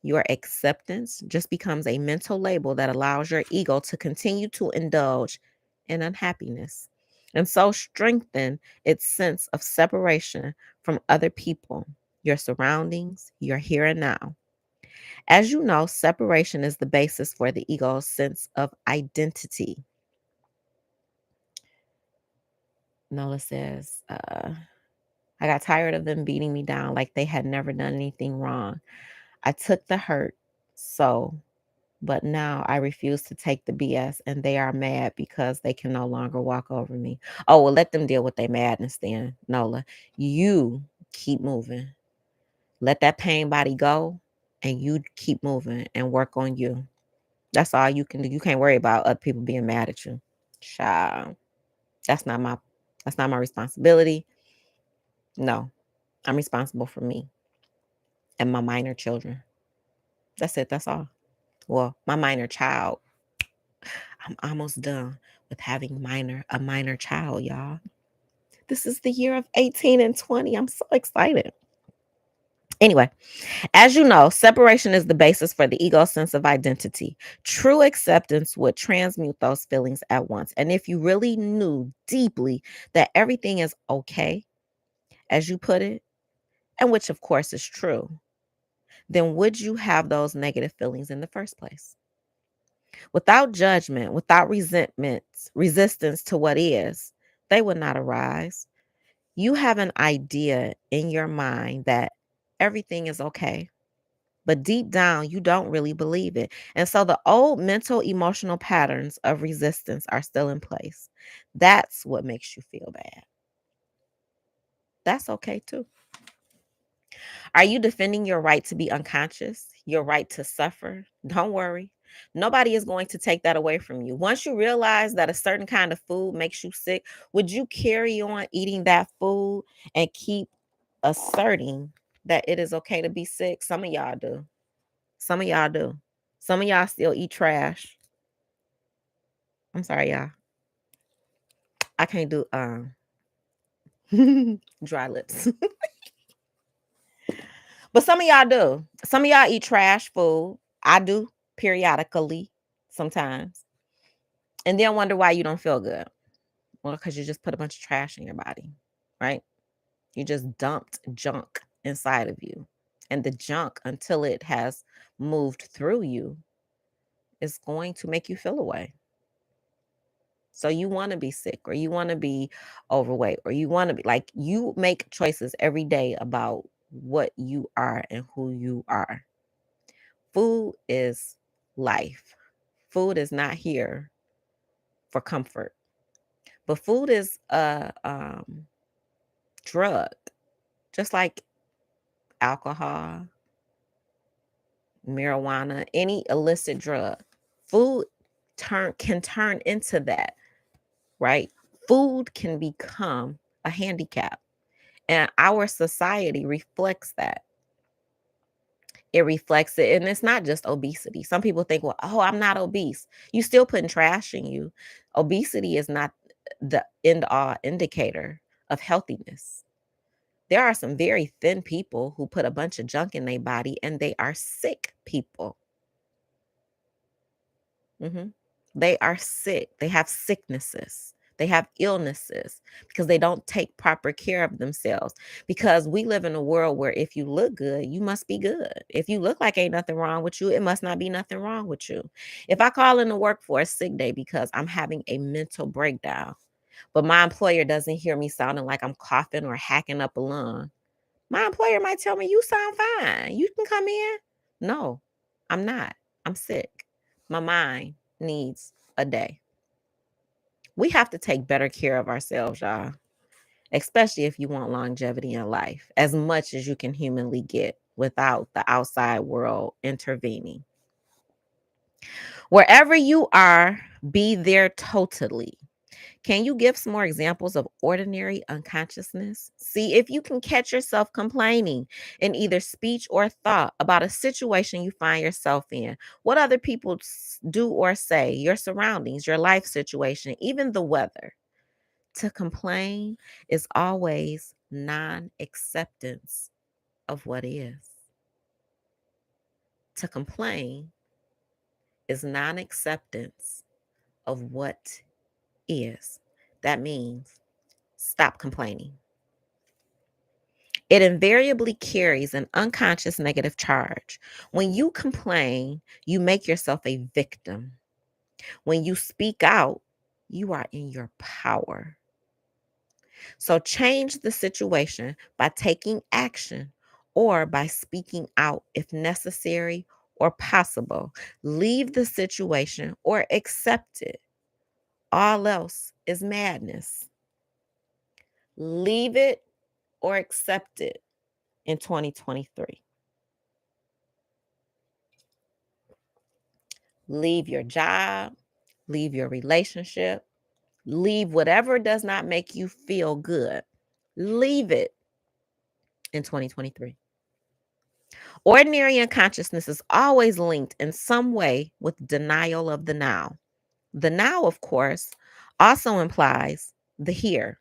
your acceptance just becomes a mental label that allows your ego to continue to indulge in unhappiness and so strengthen its sense of separation from other people, your surroundings, your here and now. As you know, separation is the basis for the ego's sense of identity. Nola says, I got tired of them beating me down like they had never done anything wrong. I took the hurt, but now I refuse to take the BS and they are mad because they can no longer walk over me. Oh, well, let them deal with their madness then, Nola. You keep moving. Let that pain body go and you keep moving and work on you. That's all you can do. You can't worry about other people being mad at you. Child. That's not my responsibility. No. I'm responsible for me and my minor children. That's it. That's all. Well, my minor child. I'm almost done with having a minor child, y'all. This is the year of 18 and 20. I'm so excited. Anyway, as you know, separation is the basis for the ego's sense of identity. True acceptance would transmute those feelings at once. And if you really knew deeply that everything is okay, as you put it, and which of course is true, then would you have those negative feelings in the first place? Without judgment, without resentment, resistance to what is, they would not arise. You have an idea in your mind that everything is okay, but deep down, you don't really believe it. And so the old mental, emotional patterns of resistance are still in place. That's what makes you feel bad. That's okay too. Are you defending your right to be unconscious, your right to suffer? Don't worry. Nobody is going to take that away from you. Once you realize that a certain kind of food makes you sick, would you carry on eating that food and keep asserting that it is okay to be sick? Some of y'all do. Some of y'all do. Some of y'all still eat trash. I'm sorry, y'all. I can't do dry lips. But some of y'all do. Some of y'all eat trash food. I do periodically, sometimes. And then wonder why you don't feel good. Well, because you just put a bunch of trash in your body, right? You just dumped junk inside of you. And the junk, until it has moved through you, is going to make you feel away. So you want to be sick or you want to be overweight or you want to be like, you make choices every day about what you are and who you are. Food is life. Food is not here for comfort, but food is a drug, just like alcohol, marijuana, any illicit drug. Food can turn into that, right? Food can become a handicap, and our society reflects that. It reflects it. And it's not just obesity. Some people think, well, oh, I'm not obese. You still putting trash in you. Obesity is not the end all indicator of healthiness. There are some very thin people who put a bunch of junk in their body and they are sick people. Mhm. They are sick. They have sicknesses. They have illnesses because they don't take proper care of themselves. Because we live in a world where if you look good, you must be good. If you look like ain't nothing wrong with you, it must not be nothing wrong with you. If I call in the work for a sick day because I'm having a mental breakdown, but my employer doesn't hear me sounding like I'm coughing or hacking up a lung, my employer might tell me, "You sound fine. You can come in." No, I'm not. I'm sick. My mind needs a day. We have to take better care of ourselves, y'all, especially if you want longevity in life, as much as you can humanly get without the outside world intervening. Wherever you are, be there totally. Can you give some more examples of ordinary unconsciousness? See if you can catch yourself complaining in either speech or thought about a situation you find yourself in, what other people do or say, your surroundings, your life situation, even the weather. To complain is always non acceptance of what is. To complain is non acceptance of what is. That means stop complaining. It invariably carries an unconscious negative charge. When you complain, you make yourself a victim. When you speak out, you are in your power. So change the situation by taking action or by speaking out if necessary or possible. Leave the situation or accept it. All else is madness. Leave it or accept it in 2023. Leave your job, leave your relationship, leave whatever does not make you feel good. Leave it in 2023. Ordinary unconsciousness is always linked in some way with denial of the now. The now, of course, also implies the here.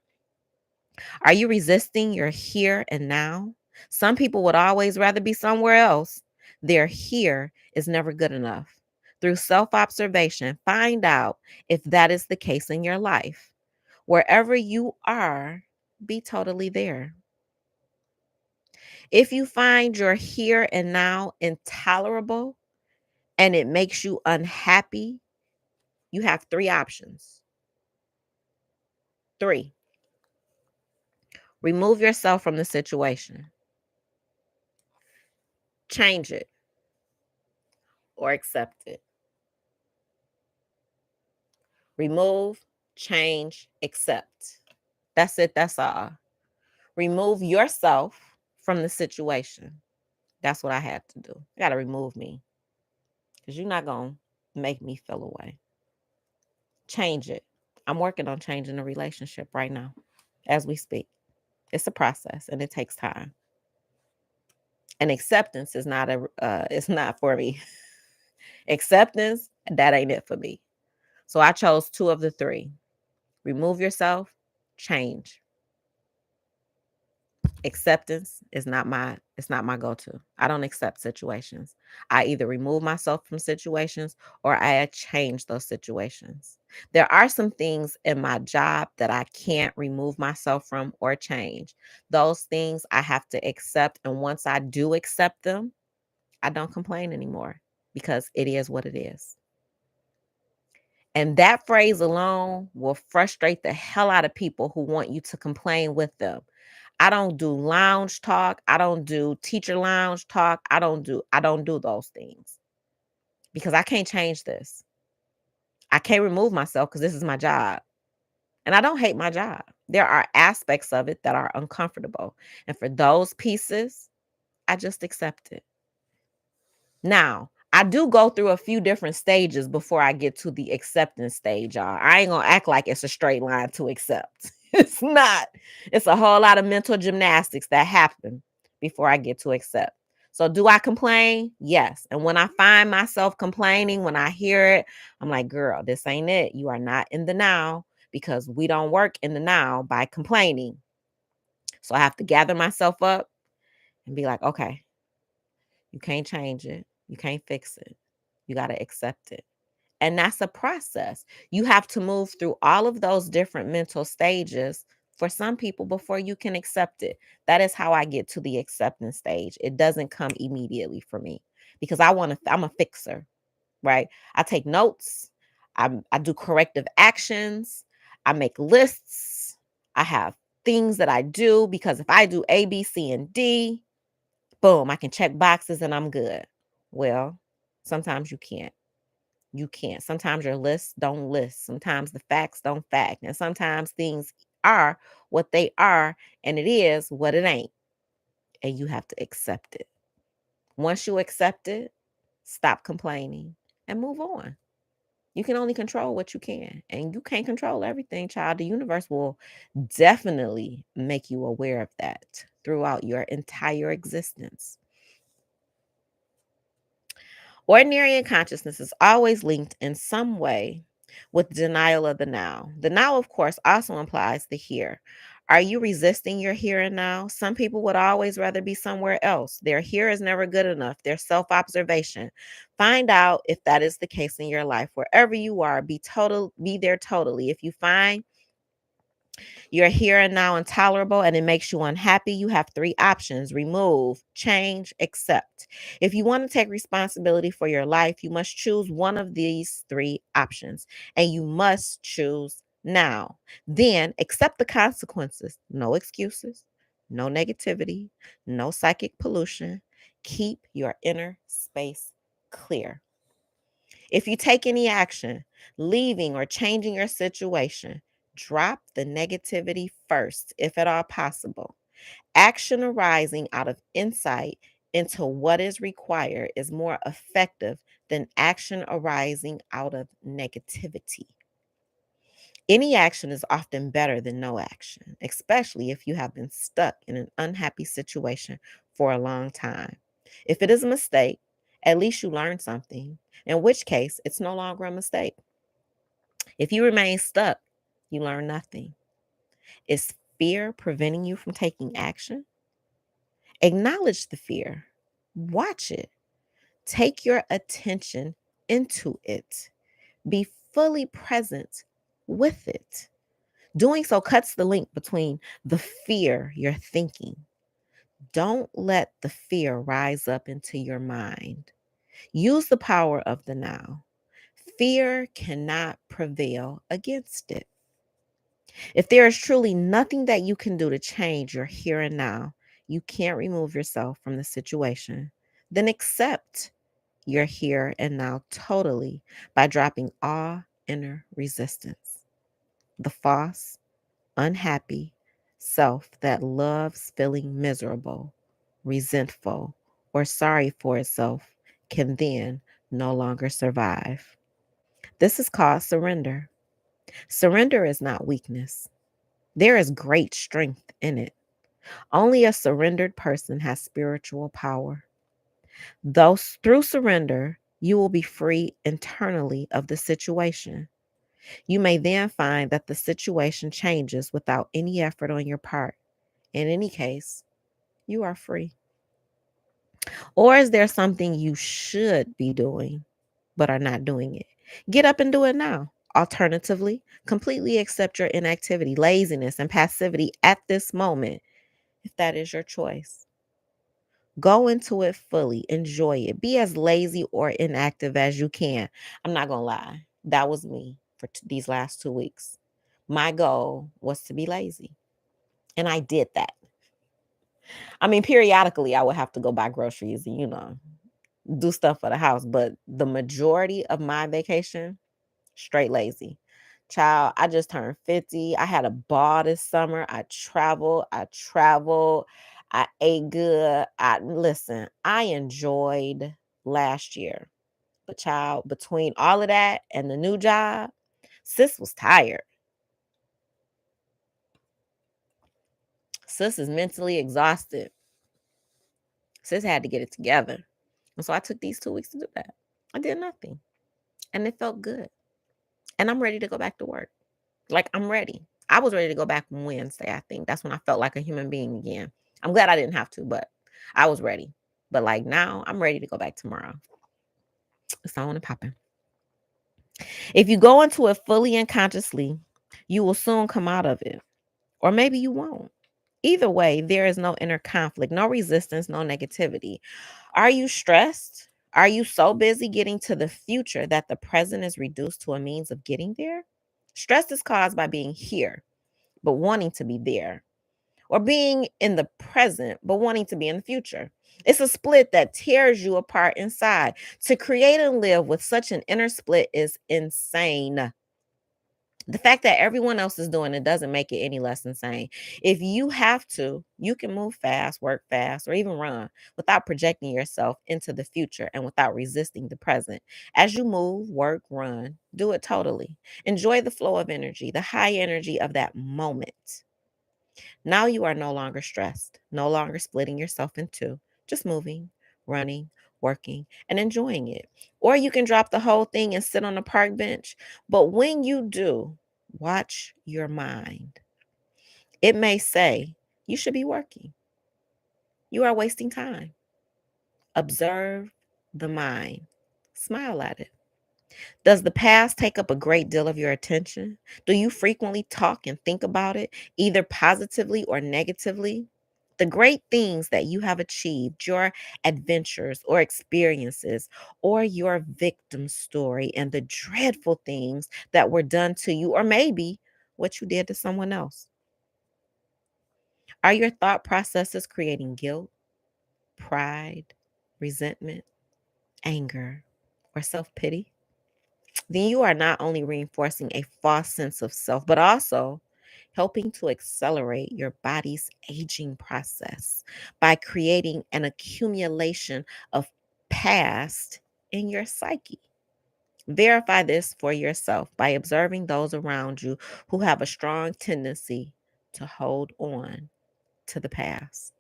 Are you resisting your here and now? Some people would always rather be somewhere else. Their here is never good enough. Through self observation, find out if that is the case in your life. Wherever you are, be totally there. If you find your here and now intolerable and it makes you unhappy, you have three options. Three, remove yourself from the situation, change it, or accept it. Remove, change, accept. That's it. That's all. Remove yourself from the situation. That's what I had to do. I got to remove me because you're not going to make me feel away. Change it. I'm working on changing the relationship right now as we speak. It's a process and it takes time. And acceptance is not it's not for me. Acceptance, that ain't it for me. So I chose two of the three. Remove yourself, change. Acceptance is not my it's not my go-to. I don't accept situations. I either remove myself from situations or I change those situations. There are some things in my job that I can't remove myself from or change. Those things I have to accept, and once I do accept them, I don't complain anymore because it is what it is. And that phrase alone will frustrate the hell out of people who want you to complain with them. I don't do lounge talk. I don't do teacher lounge talk. I don't do those things because I can't change this. I can't remove myself because this is my job. And I don't hate my job. There are aspects of it that are uncomfortable. And for those pieces, I just accept it. Now, I do go through a few different stages before I get to the acceptance stage, y'all. I ain't gonna act like it's a straight line to accept. It's not. It's a whole lot of mental gymnastics that happen before I get to accept. So, do I complain? Yes. And when I find myself complaining, when I hear it, I'm like, girl, this ain't it. You are not in the now because we don't work in the now by complaining. So, I have to gather myself up and be like, okay, you can't change it. You can't fix it. You got to accept it. And that's a process. You have to move through all of those different mental stages for some people before you can accept it. That is how I get to the acceptance stage. It doesn't come immediately for me because I'm a fixer, right? I take notes, I do corrective actions, I make lists, I have things that I do because if I do A, B, C, and D, boom, I can check boxes and I'm good. Well, sometimes you can't. You can't. Sometimes your lists don't list. Sometimes the facts don't fact. And sometimes things are what they are and it is what it ain't. And you have to accept it. Once you accept it, stop complaining and move on. You can only control what you can, and you can't control everything, child. The universe will definitely make you aware of that throughout your entire existence. Ordinary unconsciousness is always linked in some way with denial of the now. The now, of course, also implies the here. Are you resisting your here and now? Some people would always rather be somewhere else. Their here is never good enough. Their self observation. Find out if that is the case in your life. Wherever you are, be there totally. If you find you're here and now intolerable and it makes you unhappy, you have three options: remove, change, accept. If you want to take responsibility for your life, you must choose one of these three options and you must choose now. Then accept the consequences. No excuses, no negativity, no psychic pollution. Keep your inner space clear. If you take any action, leaving or changing your situation, drop the negativity first, if at all possible. Action arising out of insight into what is required is more effective than action arising out of negativity. Any action is often better than no action, especially if you have been stuck in an unhappy situation for a long time. If it is a mistake, at least you learned something, in which case it's no longer a mistake. If you remain stuck, you learn nothing. Is fear preventing you from taking action? Acknowledge the fear, watch it, take your attention into it, be fully present with it. Doing so cuts the link between the fear you're thinking. Don't let the fear rise up into your mind. Use the power of the now. Fear cannot prevail against it. If there is truly nothing that you can do to change your here and now, you can't remove yourself from the situation, then accept your here and now totally by dropping all inner resistance. The false, unhappy self that loves feeling miserable, resentful, or sorry for itself can then no longer survive. This is called surrender. Surrender is not weakness. There is great strength in it. Only a surrendered person has spiritual power. Thus, through surrender, you will be free internally of the situation. You may then find that the situation changes without any effort on your part. In any case, you are free. Or is there something you should be doing, but are not doing it? Get up and do it now. Alternatively, completely accept your inactivity, laziness, and passivity at this moment, if that is your choice. Go into it fully, enjoy it. Be as lazy or inactive as you can. I'm not going to lie. That was me for these last 2 weeks. My goal was to be lazy, and I did that. I mean, periodically, I would have to go buy groceries and, do stuff for the house. But the majority of my vacation, straight lazy. Child, I just turned 50. I had a ball this summer. I traveled. I ate good. I enjoyed last year. But child, between all of that and the new job, sis was tired. Sis is mentally exhausted. Sis had to get it together. And so I took these 2 weeks to do that. I did nothing. And it felt good. And I'm ready to go back to work. Like, I'm ready. I was ready to go back on Wednesday, I think. That's when I felt like a human being again. I'm glad I didn't have to, but I was ready. But like now, I'm ready to go back tomorrow. It's on and popping. If you go into it fully and consciously, you will soon come out of it, or maybe you won't. Either way, there is no inner conflict, no resistance, no negativity. Are you stressed? Are you so busy getting to the future that the present is reduced to a means of getting there? Stress is caused by being here, but wanting to be there, or being in the present, but wanting to be in the future. It's a split that tears you apart inside. To create and live with such an inner split is insane. The fact that everyone else is doing it doesn't make it any less insane. If you have to, you can move fast, work fast, or even run without projecting yourself into the future and without resisting the present. As you move, work, run, do it totally. Enjoy the flow of energy, the high energy of that moment. Now you are no longer stressed, no longer splitting yourself in two, just moving, running, working, and enjoying it. Or you can drop the whole thing and sit on a park bench. But when you do, watch your mind. It may say, you should be working. You are wasting time. Observe the mind. Smile at it. Does the past take up a great deal of your attention? Do you frequently talk and think about it, either positively or negatively? The great things that you have achieved, your adventures or experiences, or your victim story, and the dreadful things that were done to you, or maybe what you did to someone else. Are your thought processes creating guilt, pride, resentment, anger, or self pity? Then you are not only reinforcing a false sense of self, but also helping to accelerate your body's aging process by creating an accumulation of past in your psyche. Verify this for yourself by observing those around you who have a strong tendency to hold on to the past.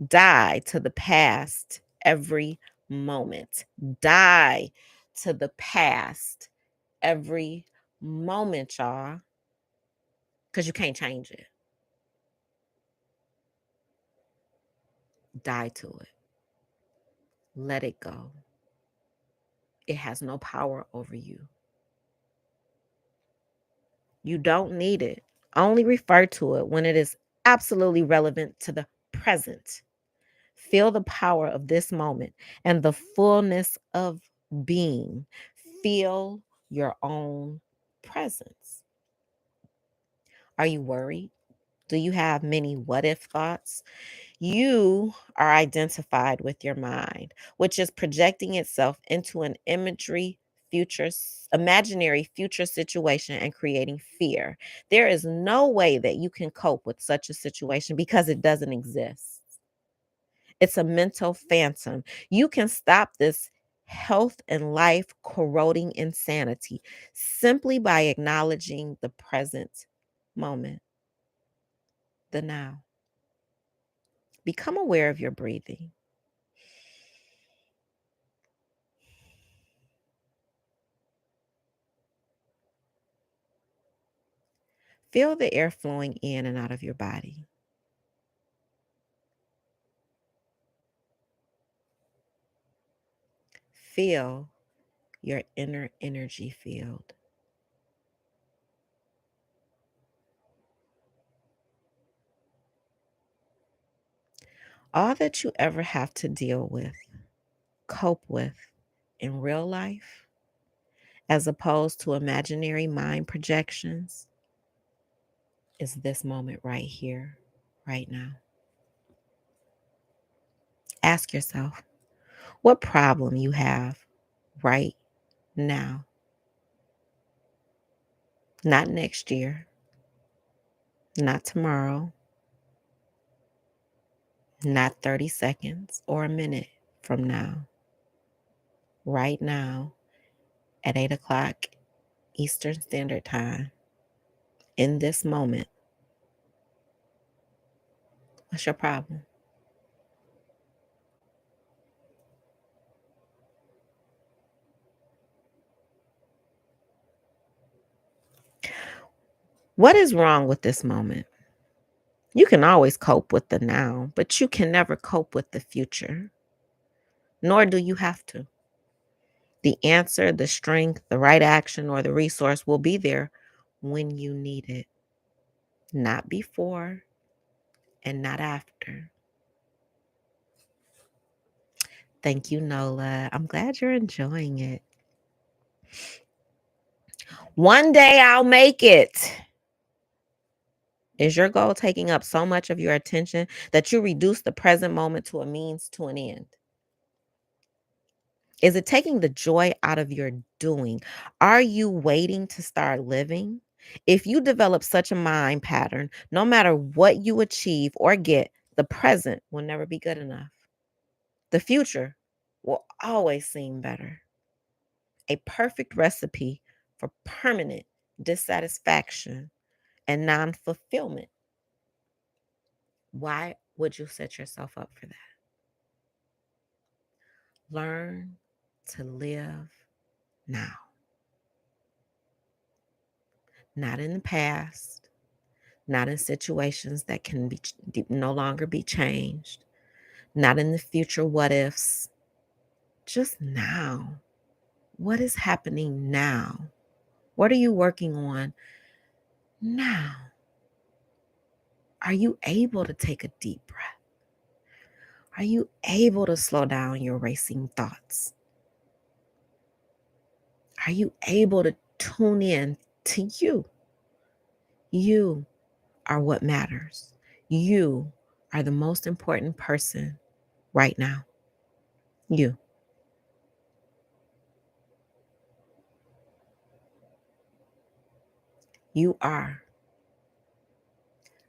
Die to the past every moment. Die to the past every moment, y'all, because you can't change it. Die to it. Let it go. It has no power over you. You don't need it. Only refer to it when it is absolutely relevant to the present. Feel the power of this moment and the fullness of being. Feel your own presence. Are you worried? Do you have many what if thoughts? You are identified with your mind, which is projecting itself into an imaginary future situation and creating fear. There is no way that you can cope with such a situation because it doesn't exist. It's a mental phantom. You can stop this health and life corroding insanity simply by acknowledging the present moment, the now. Become aware of your breathing. Feel the air flowing in and out of your body. Feel your inner energy field. All that you ever have to deal with, cope with in real life, as opposed to imaginary mind projections, is this moment right here, right now. Ask yourself what problem you have right now, not next year, not tomorrow, not 30 seconds or a minute from now, right now at 8 o'clock Eastern Standard Time. In this moment, what's your problem? What is wrong with this moment? You can always cope with the now, but you can never cope with the future, nor do you have to. The answer, the strength, the right action, or the resource will be there when you need it, not before and not after. Thank you, Nola. I'm glad you're enjoying it. One day I'll make it. Is your goal taking up so much of your attention that you reduce the present moment to a means to an end? Is it taking the joy out of your doing? Are you waiting to start living? If you develop such a mind pattern, no matter what you achieve or get, the present will never be good enough. The future will always seem better. A perfect recipe for permanent dissatisfaction and non fulfillment. Why would you set yourself up for that? Learn to live now, not in the past, not in situations that can be no longer be changed, not in the future what ifs, just now. What is happening now? What are you working on now? Are you able to take a deep breath? Are you able to slow down your racing thoughts? Are you able to tune in to you? You are what matters. You are the most important person right now. You. You are.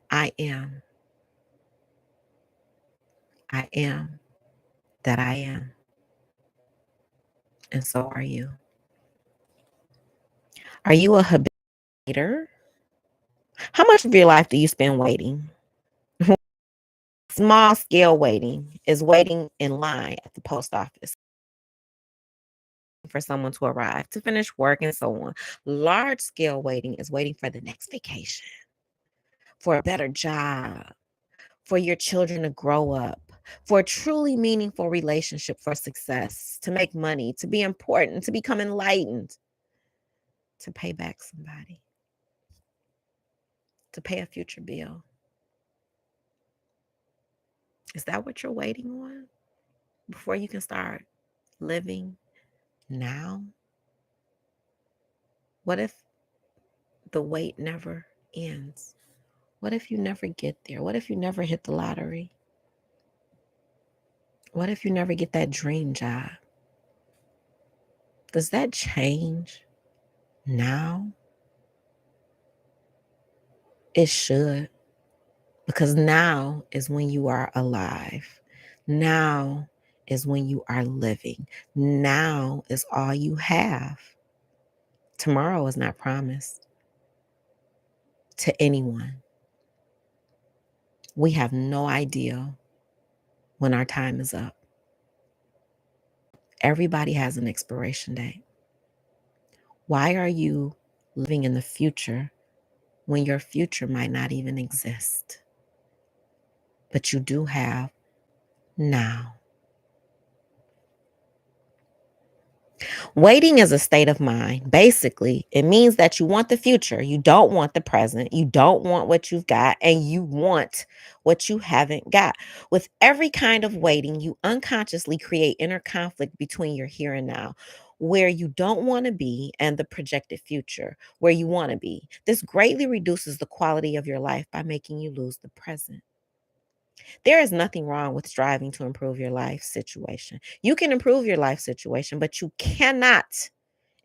I am. I am that I am. And so are you. Are you a habiter? How much of your life do you spend waiting? Small scale waiting is waiting in line at the post office for someone to arrive, to finish work, and so on. Large scale waiting is waiting for the next vacation, for a better job, for your children to grow up, for a truly meaningful relationship, for success, to make money, to be important, to become enlightened, to pay back somebody, to pay a future bill. Is that what you're waiting on before you can start living now? What if the wait never ends? What if you never get there? What if you never hit the lottery? What if you never get that dream job? Does that change now? It should, because now is when you are alive. Now is when you are living. Now is all you have. Tomorrow is not promised to anyone. We have no idea when our time is up. Everybody has an expiration date. Why are you living in the future when your future might not even exist? But you do have now. Waiting is a state of mind. Basically, it means that you want the future. You don't want the present. You don't want what you've got, and you want what you haven't got. With every kind of waiting, you unconsciously create inner conflict between your here and now, where you don't want to be, and the projected future, where you want to be. This greatly reduces the quality of your life by making you lose the present. There is nothing wrong with striving to improve your life situation. You can improve your life situation, but you cannot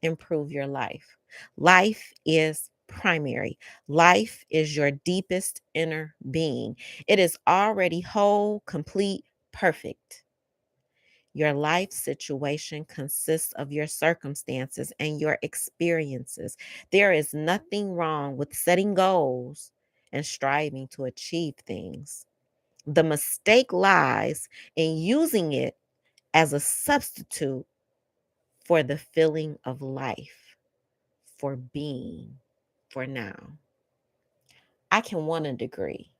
improve your life. Life is primary. Life is your deepest inner being. It is already whole, complete, perfect. Your life situation consists of your circumstances and your experiences. There is nothing wrong with setting goals and striving to achieve things. The mistake lies in using it as a substitute for the feeling of life, for being, for now. I can want a degree.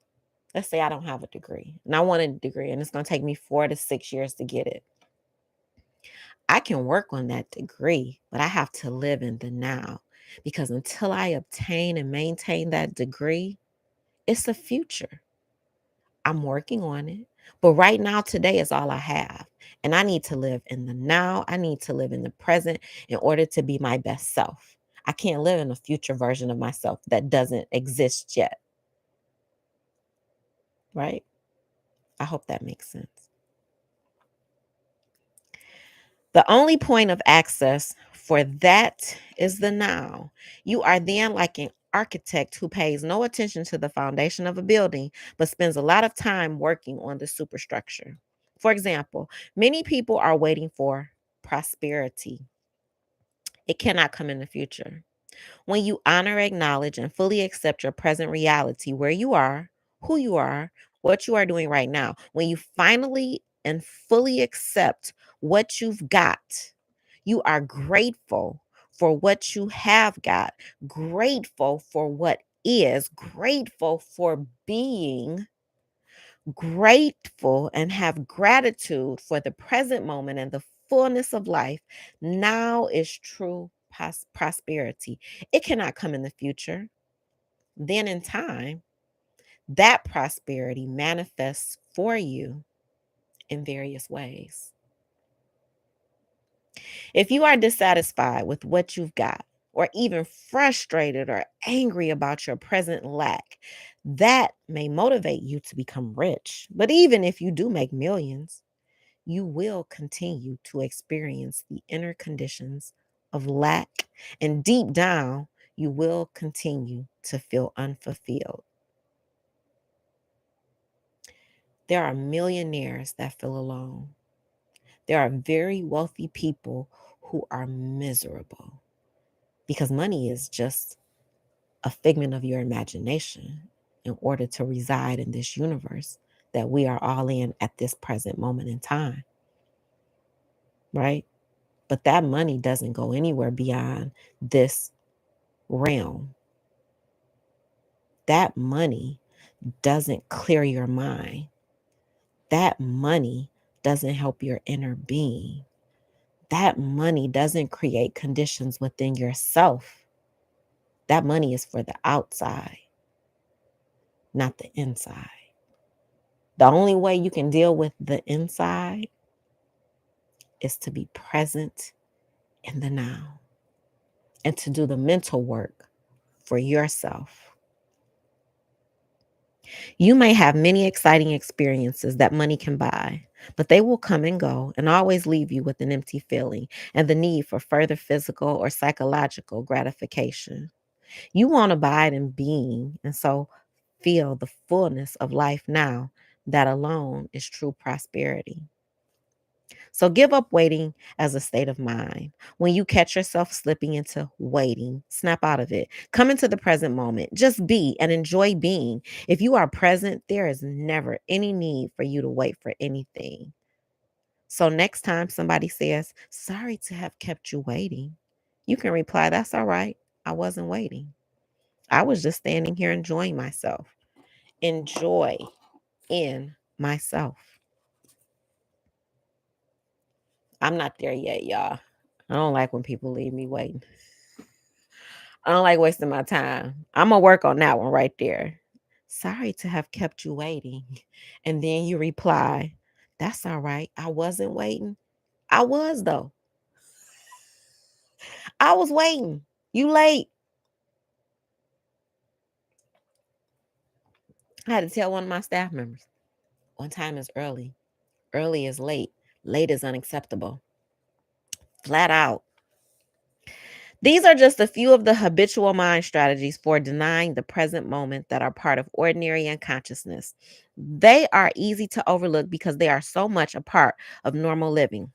Let's say I don't have a degree and I want a degree and it's going to take me 4 to 6 years to get it. I can work on that degree, but I have to live in the now because until I obtain and maintain that degree, it's the future. I'm working on it. But right now, today is all I have. And I need to live in the now. I need to live in the present in order to be my best self. I can't live in a future version of myself that doesn't exist yet. Right? I hope that makes sense. The only point of access for that is the now. You are then like an architect who pays no attention to the foundation of a building, but spends a lot of time working on the superstructure. For example, many people are waiting for prosperity. It cannot come in the future. When you honor, acknowledge, and fully accept your present reality, where you are, who you are, what you are doing right now, when you finally and fully accept what you've got, you are grateful for what you have got, grateful for what is, grateful for being, grateful and have gratitude for the present moment and the fullness of life. Now is true prosperity. It cannot come in the future. Then in time, that prosperity manifests for you in various ways. If you are dissatisfied with what you've got, or even frustrated or angry about your present lack, that may motivate you to become rich. But even if you do make millions, you will continue to experience the inner conditions of lack. And deep down, you will continue to feel unfulfilled. There are millionaires that feel alone. There are very wealthy people who are miserable because money is just a figment of your imagination in order to reside in this universe that we are all in at this present moment in time, right? But that money doesn't go anywhere beyond this realm. That money doesn't clear your mind. That money doesn't help your inner being. That money doesn't create conditions within yourself. That money is for the outside, not the inside. The only way you can deal with the inside is to be present in the now and to do the mental work for yourself. You may have many exciting experiences that money can buy, but they will come and go and always leave you with an empty feeling and the need for further physical or psychological gratification. You want to abide in being and so feel the fullness of life now. That alone is true prosperity. So give up waiting as a state of mind. When you catch yourself slipping into waiting, snap out of it. Come into the present moment. Just be and enjoy being. If you are present, there is never any need for you to wait for anything. So next time somebody says, "Sorry to have kept you waiting," you can reply, "That's all right. I wasn't waiting. I was just standing here enjoying myself." Enjoy in myself. I'm not there yet, y'all. I don't like when people leave me waiting. I don't like wasting my time. I'm gonna work on that one right there. "Sorry to have kept you waiting." And then you reply, "That's all right. I wasn't waiting." I was though. I was waiting. You late. I had to tell one of my staff members, "On time is early. Early is late. Late is unacceptable." Flat out. These are just a few of the habitual mind strategies for denying the present moment that are part of ordinary unconsciousness. They are easy to overlook because they are so much a part of normal living.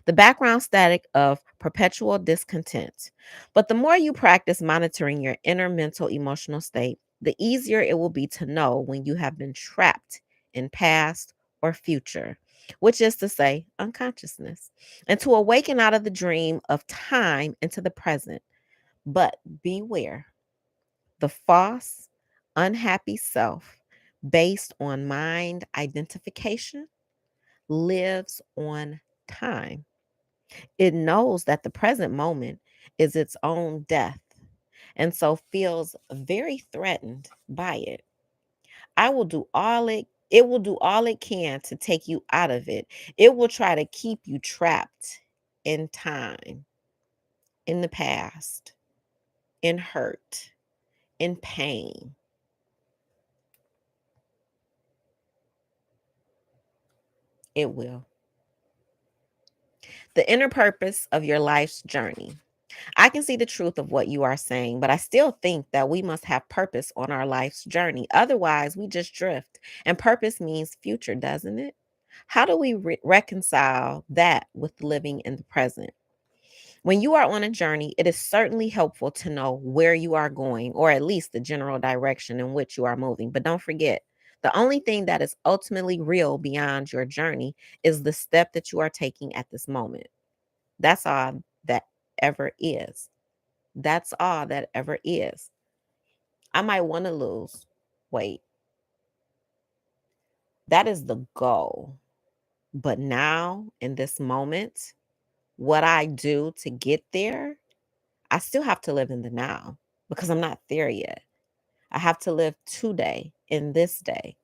The background static of perpetual discontent. But the more you practice monitoring your inner mental emotional state, the easier it will be to know when you have been trapped in past or future, which is to say, unconsciousness, and to awaken out of the dream of time into the present. But beware the false, unhappy self based on mind identification lives on time. It knows that the present moment is its own death and so feels very threatened by it. I will do all it will do all it can to take you out of it. It will try to keep you trapped in time, in the past, in hurt, in pain. It will. The inner purpose of your life's journey. I can see the truth of what you are saying, but I still think that we must have purpose on our life's journey. Otherwise, we just drift. And purpose means future, doesn't it? How do we reconcile that with living in the present? When you are on a journey, it is certainly helpful to know where you are going, or at least the general direction in which you are moving. But don't forget, the only thing that is ultimately real beyond your journey is the step that you are taking at this moment. That's all that ever is. That's all that ever is. I might want to lose weight. That is the goal. But now, in this moment, what I do to get there, I still have to live in the now because I'm not there yet. I have to live today in this day,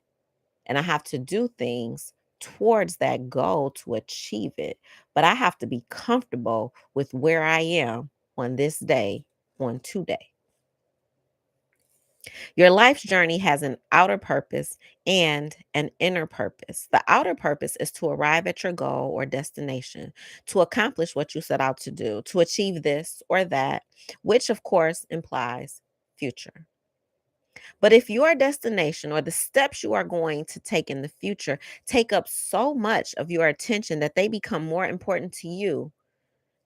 and I have to do things towards that goal to achieve it. But I have to be comfortable with where I am on this day, on today. Your life's journey has an outer purpose and an inner purpose. The outer purpose is to arrive at your goal or destination, to accomplish what you set out to do, to achieve this or that, which of course implies future. But if your destination or the steps you are going to take in the future take up so much of your attention that they become more important to you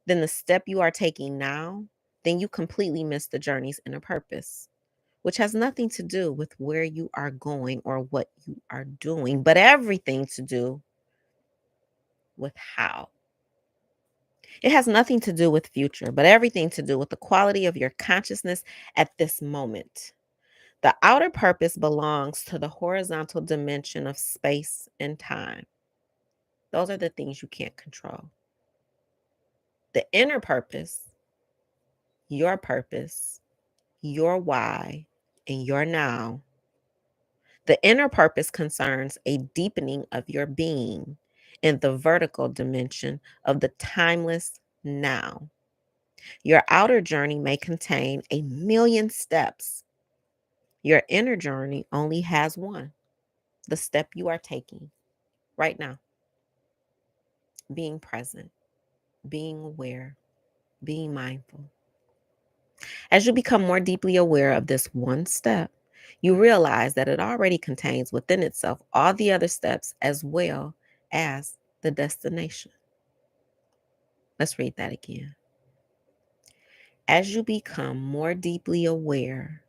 than the step you are taking now, then you completely miss the journey's inner purpose, which has nothing to do with where you are going or what you are doing, but everything to do with how. It has nothing to do with future, but everything to do with the quality of your consciousness at this moment. The outer purpose belongs to the horizontal dimension of space and time. Those are the things you can't control. The inner purpose, your why, and your now. The inner purpose concerns a deepening of your being in the vertical dimension of the timeless now. Your outer journey may contain a million steps. Your inner journey only has one, the step you are taking right now, being present, being aware, being mindful. As you become more deeply aware of this one step, you realize that it already contains within itself all the other steps as well as the destination. Let's read that again. As you become more deeply aware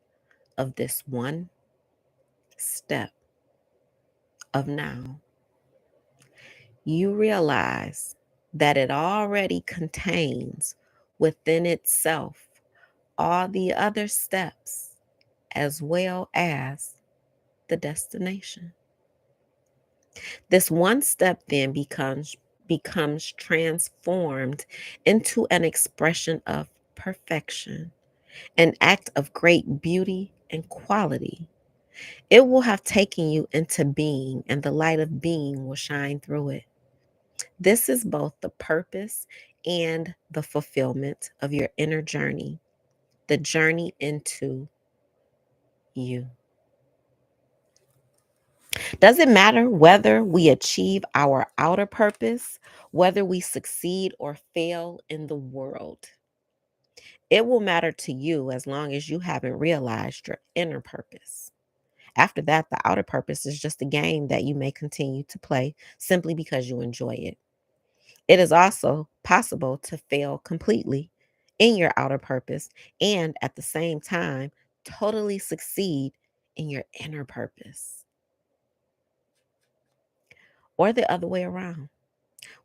of this one step of now, you realize that it already contains within itself all the other steps as well as the destination. This one step then becomes transformed into an expression of perfection, an act of great beauty and quality. It will have taken you into being, and the light of being will shine through it. This is both the purpose and the fulfillment of your inner journey, the journey into you. Does it matter whether we achieve our outer purpose, whether we succeed or fail in the world? It will matter to you as long as you haven't realized your inner purpose. After that, the outer purpose is just a game that you may continue to play simply because you enjoy it. It is also possible to fail completely in your outer purpose and at the same time totally succeed in your inner purpose, or the other way around,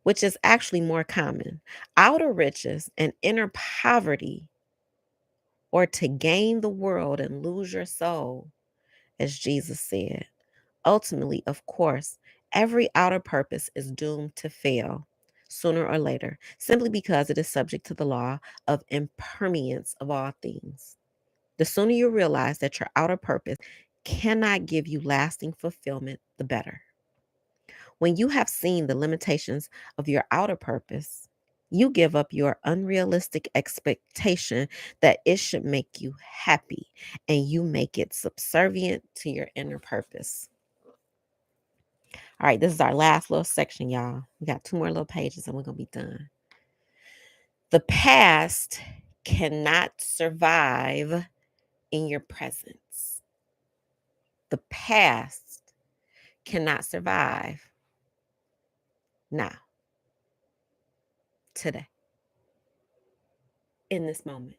which is actually more common. Outer riches and inner poverty, or to gain the world and lose your soul, as Jesus said. Ultimately, of course, every outer purpose is doomed to fail. sooner or later, simply because it is subject to the law of impermanence of all things. The sooner you realize that your outer purpose cannot give you lasting fulfillment, the better. When you have seen the limitations of your outer purpose, you give up your unrealistic expectation that it should make you happy, and you make it subservient to your inner purpose. All right, this is our last little section, y'all. We got 2 more little pages and we're going to be done. The past cannot survive in your presence. The past cannot survive now, today, in this moment.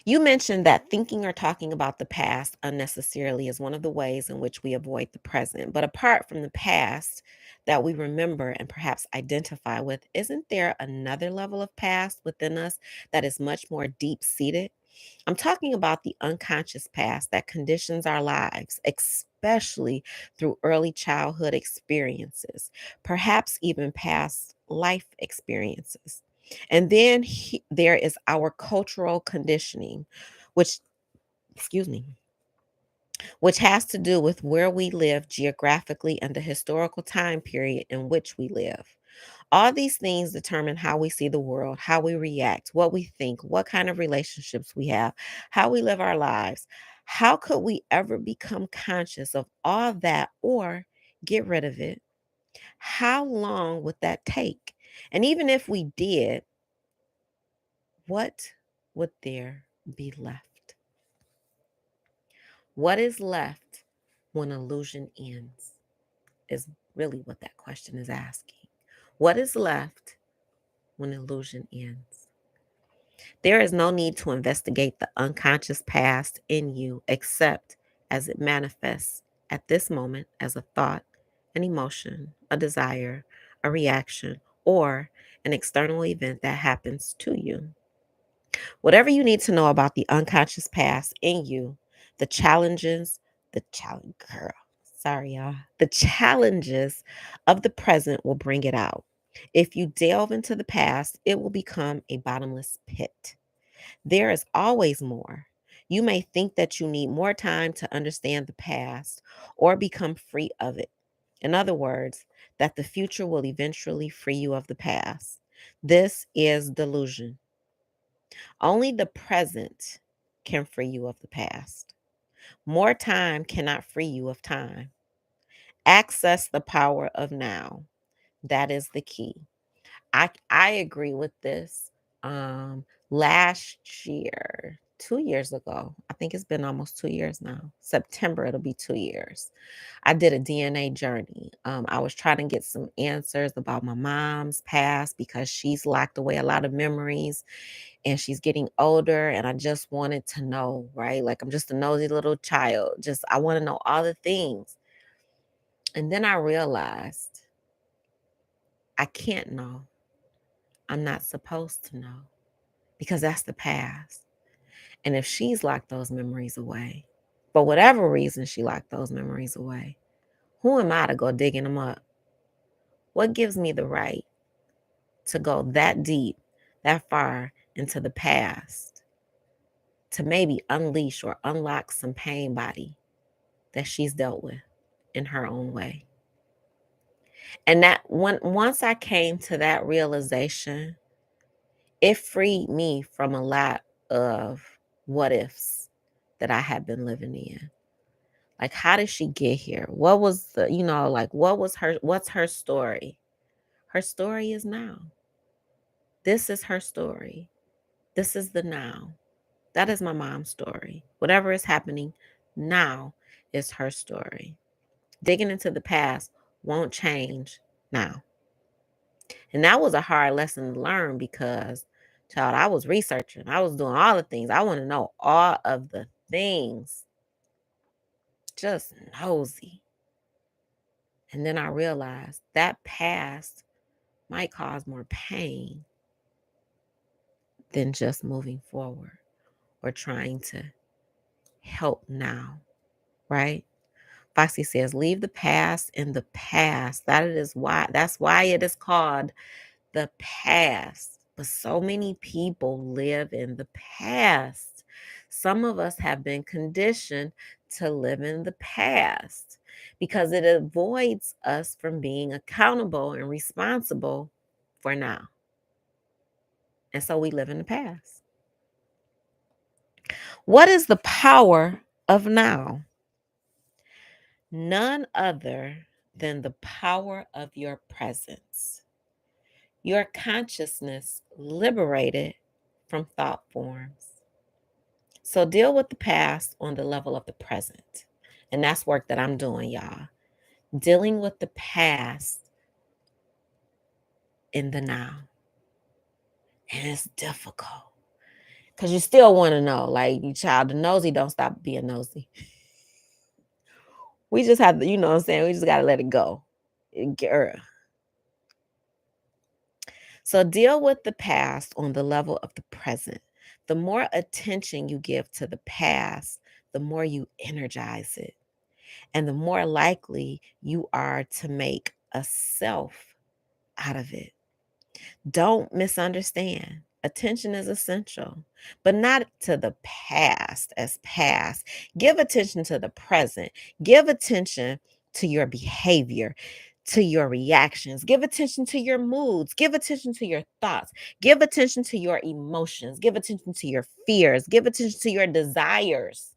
You mentioned that thinking or talking about the past unnecessarily is one of the ways in which we avoid the present. But apart from the past that we remember and perhaps identify with, isn't there another level of past within us that is much more deep seated? I'm talking about the unconscious past that conditions our lives, especially through early childhood experiences, perhaps even past life experiences. And then there is our cultural conditioning, which, excuse me, which has to do with where we live geographically and the historical time period in which we live. All these things determine how we see the world, how we react, what we think, what kind of relationships we have, how we live our lives. How could we ever become conscious of all that or get rid of it? How long would that take? And even if we did, what would there be left? What is left when illusion ends is really what that question is asking. What is left when illusion ends? There is no need to investigate the unconscious past in you except as it manifests at this moment as a thought, an emotion, a desire, a reaction, or an external event that happens to you. Whatever you need to know about the unconscious past in you, the challenges, the challenge, girl, sorry, y'all, the challenges of the present will bring it out. If you delve into the past, it will become a bottomless pit. There is always more. You may think that you need more time to understand the past or become free of it. In other words, that the future will eventually free you of the past. This is delusion. Only the present can free you of the past. More time cannot free you of time. Access the power of now. That is the key. I agree with this. Last year, 2 years ago, I think it's been almost 2 years now. September, it'll be 2 years. I did a DNA journey. I was trying to get some answers about my mom's past because she's locked away a lot of memories and she's getting older. And I just wanted to know, right? Like I'm just a nosy little child. Just I want to know all the things. And then I realized I can't know. I'm not supposed to know because that's the past. And if she's locked those memories away, for whatever reason she locked those memories away, who am I to go digging them up? What gives me the right to go that deep, that far into the past to maybe unleash or unlock some pain body that she's dealt with in her own way? And that once I came to that realization, it freed me from a lot of what ifs that I had been living in. Like, how did she get here? What was the, like, what's her story? Her story is now. This is her story. This is the now. That is my mom's story. Whatever is happening now is her story. Digging into the past won't change now. And that was a hard lesson to learn because, child, I was researching. I was doing all the things. I want to know all of the things. Just nosy. And then I realized that past might cause more pain than just moving forward or trying to help now, right? Foxy says, leave the past in the past. That's why it is called the past. But so many people live in the past. Some of us have been conditioned to live in the past because it avoids us from being accountable and responsible for now. And so we live in the past. What is the power of now? None other than the power of your presence. Your consciousness liberated from thought forms. So deal with the past on the level of the present. And that's work that I'm doing, y'all. Dealing with the past in the now. And it's difficult because you still want to know. Like, you child, the nosy don't stop being nosy. We just have to, you know what I'm saying? We just got to let it go. Girl. So deal with the past on the level of the present. The more attention you give to the past, the more you energize it. And the more likely you are to make a self out of it. Don't misunderstand. Attention is essential, but not to the past as past. Give attention to the present. Give attention to your behavior, to your reactions. Give attention to your moods. Give attention to your thoughts. Give attention to your emotions. Give attention to your fears. Give attention to your desires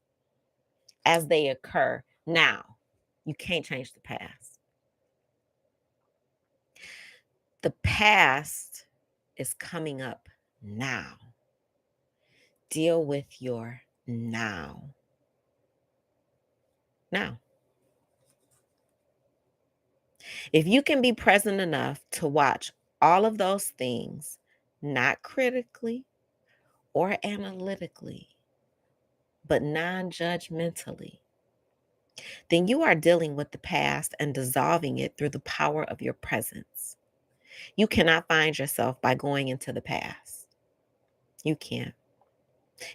as they occur now. You can't change the past. The past is coming up now. Deal with your now. Now. If you can be present enough to watch all of those things, not critically or analytically, but non judgmentally, then you are dealing with the past and dissolving it through the power of your presence. You cannot find yourself by going into the past. You can't.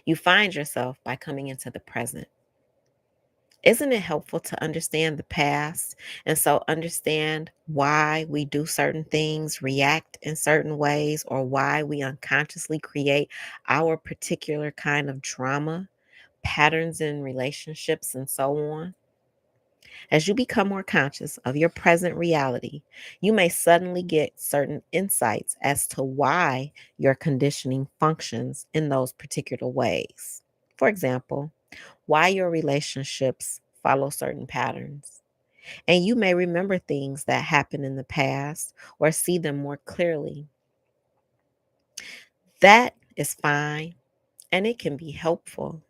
You find yourself by coming into the present. Isn't it helpful to understand the past and so understand why we do certain things, react in certain ways, or why we unconsciously create our particular kind of drama, patterns in relationships, and so on? As you become more conscious of your present reality, you may suddenly get certain insights as to why your conditioning functions in those particular ways. For example, why your relationships follow certain patterns. And you may remember things that happened in the past or see them more clearly. That is fine and it can be helpful,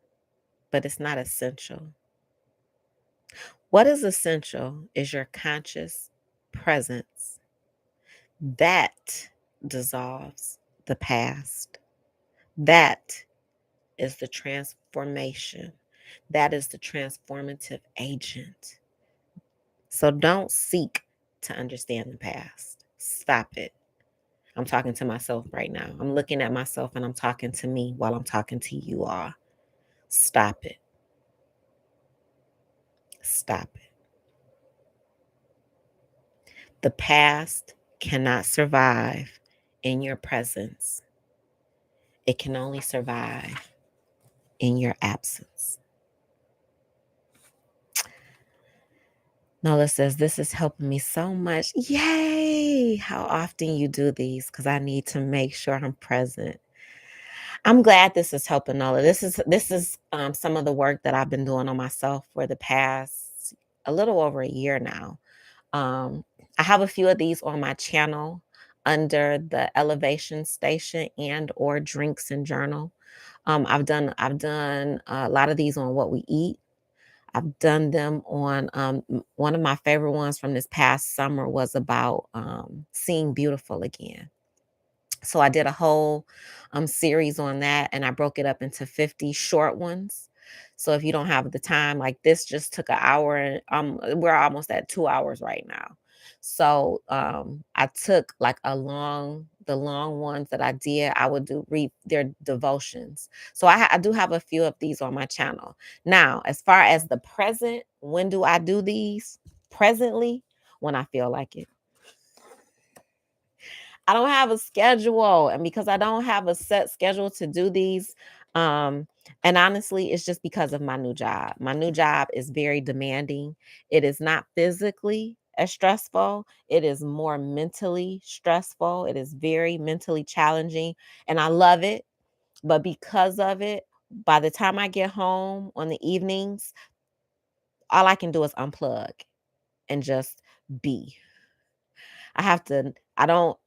but it's not essential. What is essential is your conscious presence. That dissolves the past. That is the transformation. That is the transformative agent. So don't seek to understand the past. Stop it. I'm talking to myself right now. I'm looking at myself and I'm talking to me while I'm talking to you all. Stop it. Stop it. The past cannot survive in your presence. It can only survive in your absence. Nola says, this is helping me so much. Yay! How often you do these because I need to make sure I'm present. I'm glad this is helping Nola. This is some of the work that I've been doing on myself for the past a little over a year now. Um, I have a few of these on my channel under the Elevation Station and or Drinks and Journal. I've done a lot of these on what we eat. I've done them on one of my favorite ones from this past summer was about seeing beautiful again. So I did a whole series on that and I broke it up into 50 short ones. So if you don't have the time, like this just took an hour and we're almost at 2 hours right now. So I took like a long the long ones that I did, I would read their devotions. So I do have a few of these on my channel. Now, as far as the present, when do I do these? Presently, when I feel like it. I don't have a schedule, and because I don't have a set schedule to do these, and honestly, it's just because of my new job. My new job is very demanding. It is not physically as stressful. It is more mentally stressful. It is very mentally challenging, and I love it. But because of it, by the time I get home on the evenings, all I can do is unplug and just be. I have to I don't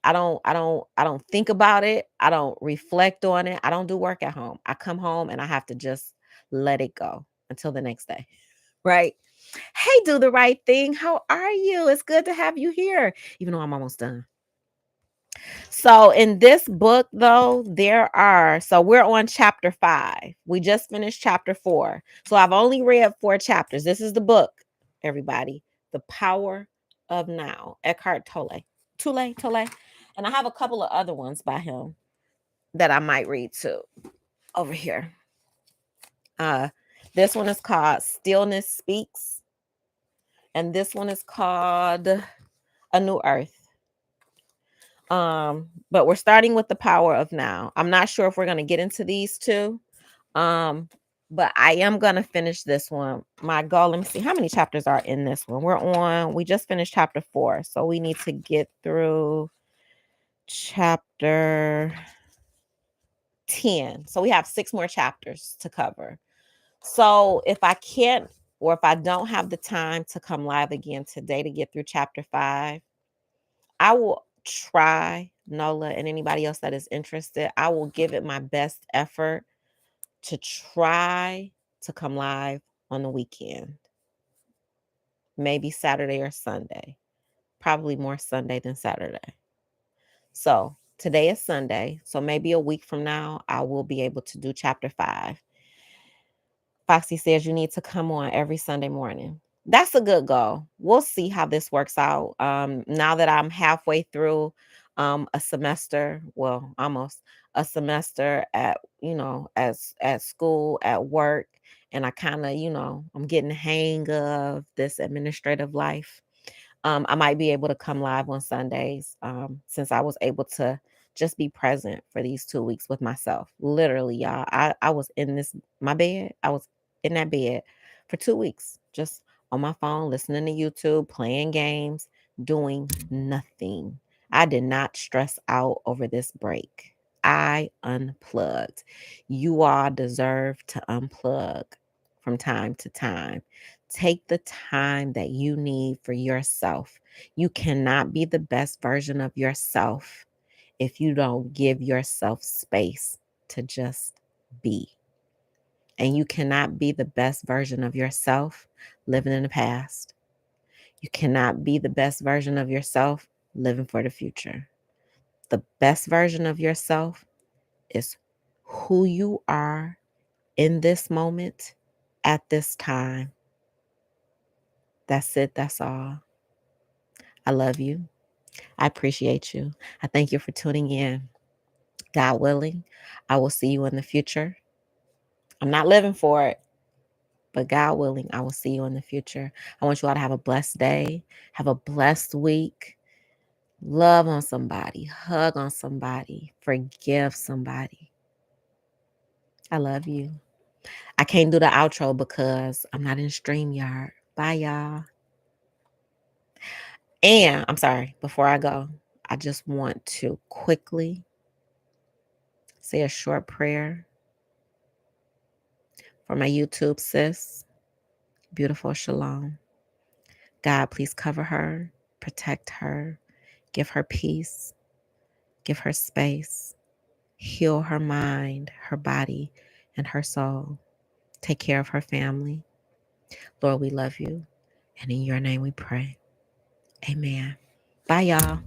think about it. I don't reflect on it. I don't do work at home. I come home and I have to just let it go until the next day. Right? Hey, do the right thing. How are you? It's good to have you here, even though I'm almost done. So, in this book, though, we're on chapter 5. We just finished chapter 4. So, I've only read 4 chapters. This is the book, everybody. The Power of Now, Eckhart Tolle. And I have a couple of other ones by him that I might read too over here. Uh, this one is called Stillness Speaks, and this one is called A New Earth. But we're starting with the power of now. I'm not sure if we're going to get into these two. But I am going to finish this one. My goal, let me see how many chapters are in this one. We just finished chapter 4. So we need to get through chapter 10. So we have 6 more chapters to cover. So if I can't, or if I don't have the time to come live again today to get through chapter 5, I will try, Nola, and anybody else that is interested, I will give it my best effort to try to come live on the weekend. Maybe Saturday or Sunday. Probably more Sunday than Saturday. So today is Sunday. So maybe a week from now, I will be able to do chapter 5. Foxy says you need to come on every Sunday morning. That's a good goal. We'll see how this works out. Now that I'm halfway through a semester, well, almost a semester at, as at school, at work, and I kind of, I'm getting the hang of this administrative life. I might be able to come live on Sundays, since I was able to just be present for these 2 weeks with myself. Literally, y'all. I was in my bed. I was in that bed for 2 weeks, just on my phone, listening to YouTube, playing games, doing nothing. I did not stress out over this break. I unplugged. You all deserve to unplug from time to time. Take the time that you need for yourself. You cannot be the best version of yourself if you don't give yourself space to just be. And you cannot be the best version of yourself living in the past. You cannot be the best version of yourself living for the future. The best version of yourself is who you are in this moment at this time. That's it. That's all. I love you. I appreciate you. I thank you for tuning in. God willing, I will see you in the future. I'm not living for it, but God willing, I will see you in the future. I want you all to have a blessed day, have a blessed week. Love on somebody, hug on somebody, forgive somebody. I love you. I can't do the outro because I'm not in StreamYard. Bye, y'all. And I'm sorry, before I go, I just want to quickly say a short prayer for my YouTube sis, beautiful Shalom. God, please cover her, protect her, give her peace, give her space, heal her mind, her body, and her soul. Take care of her family. Lord, we love you. And in your name we pray. Amen. Bye, y'all.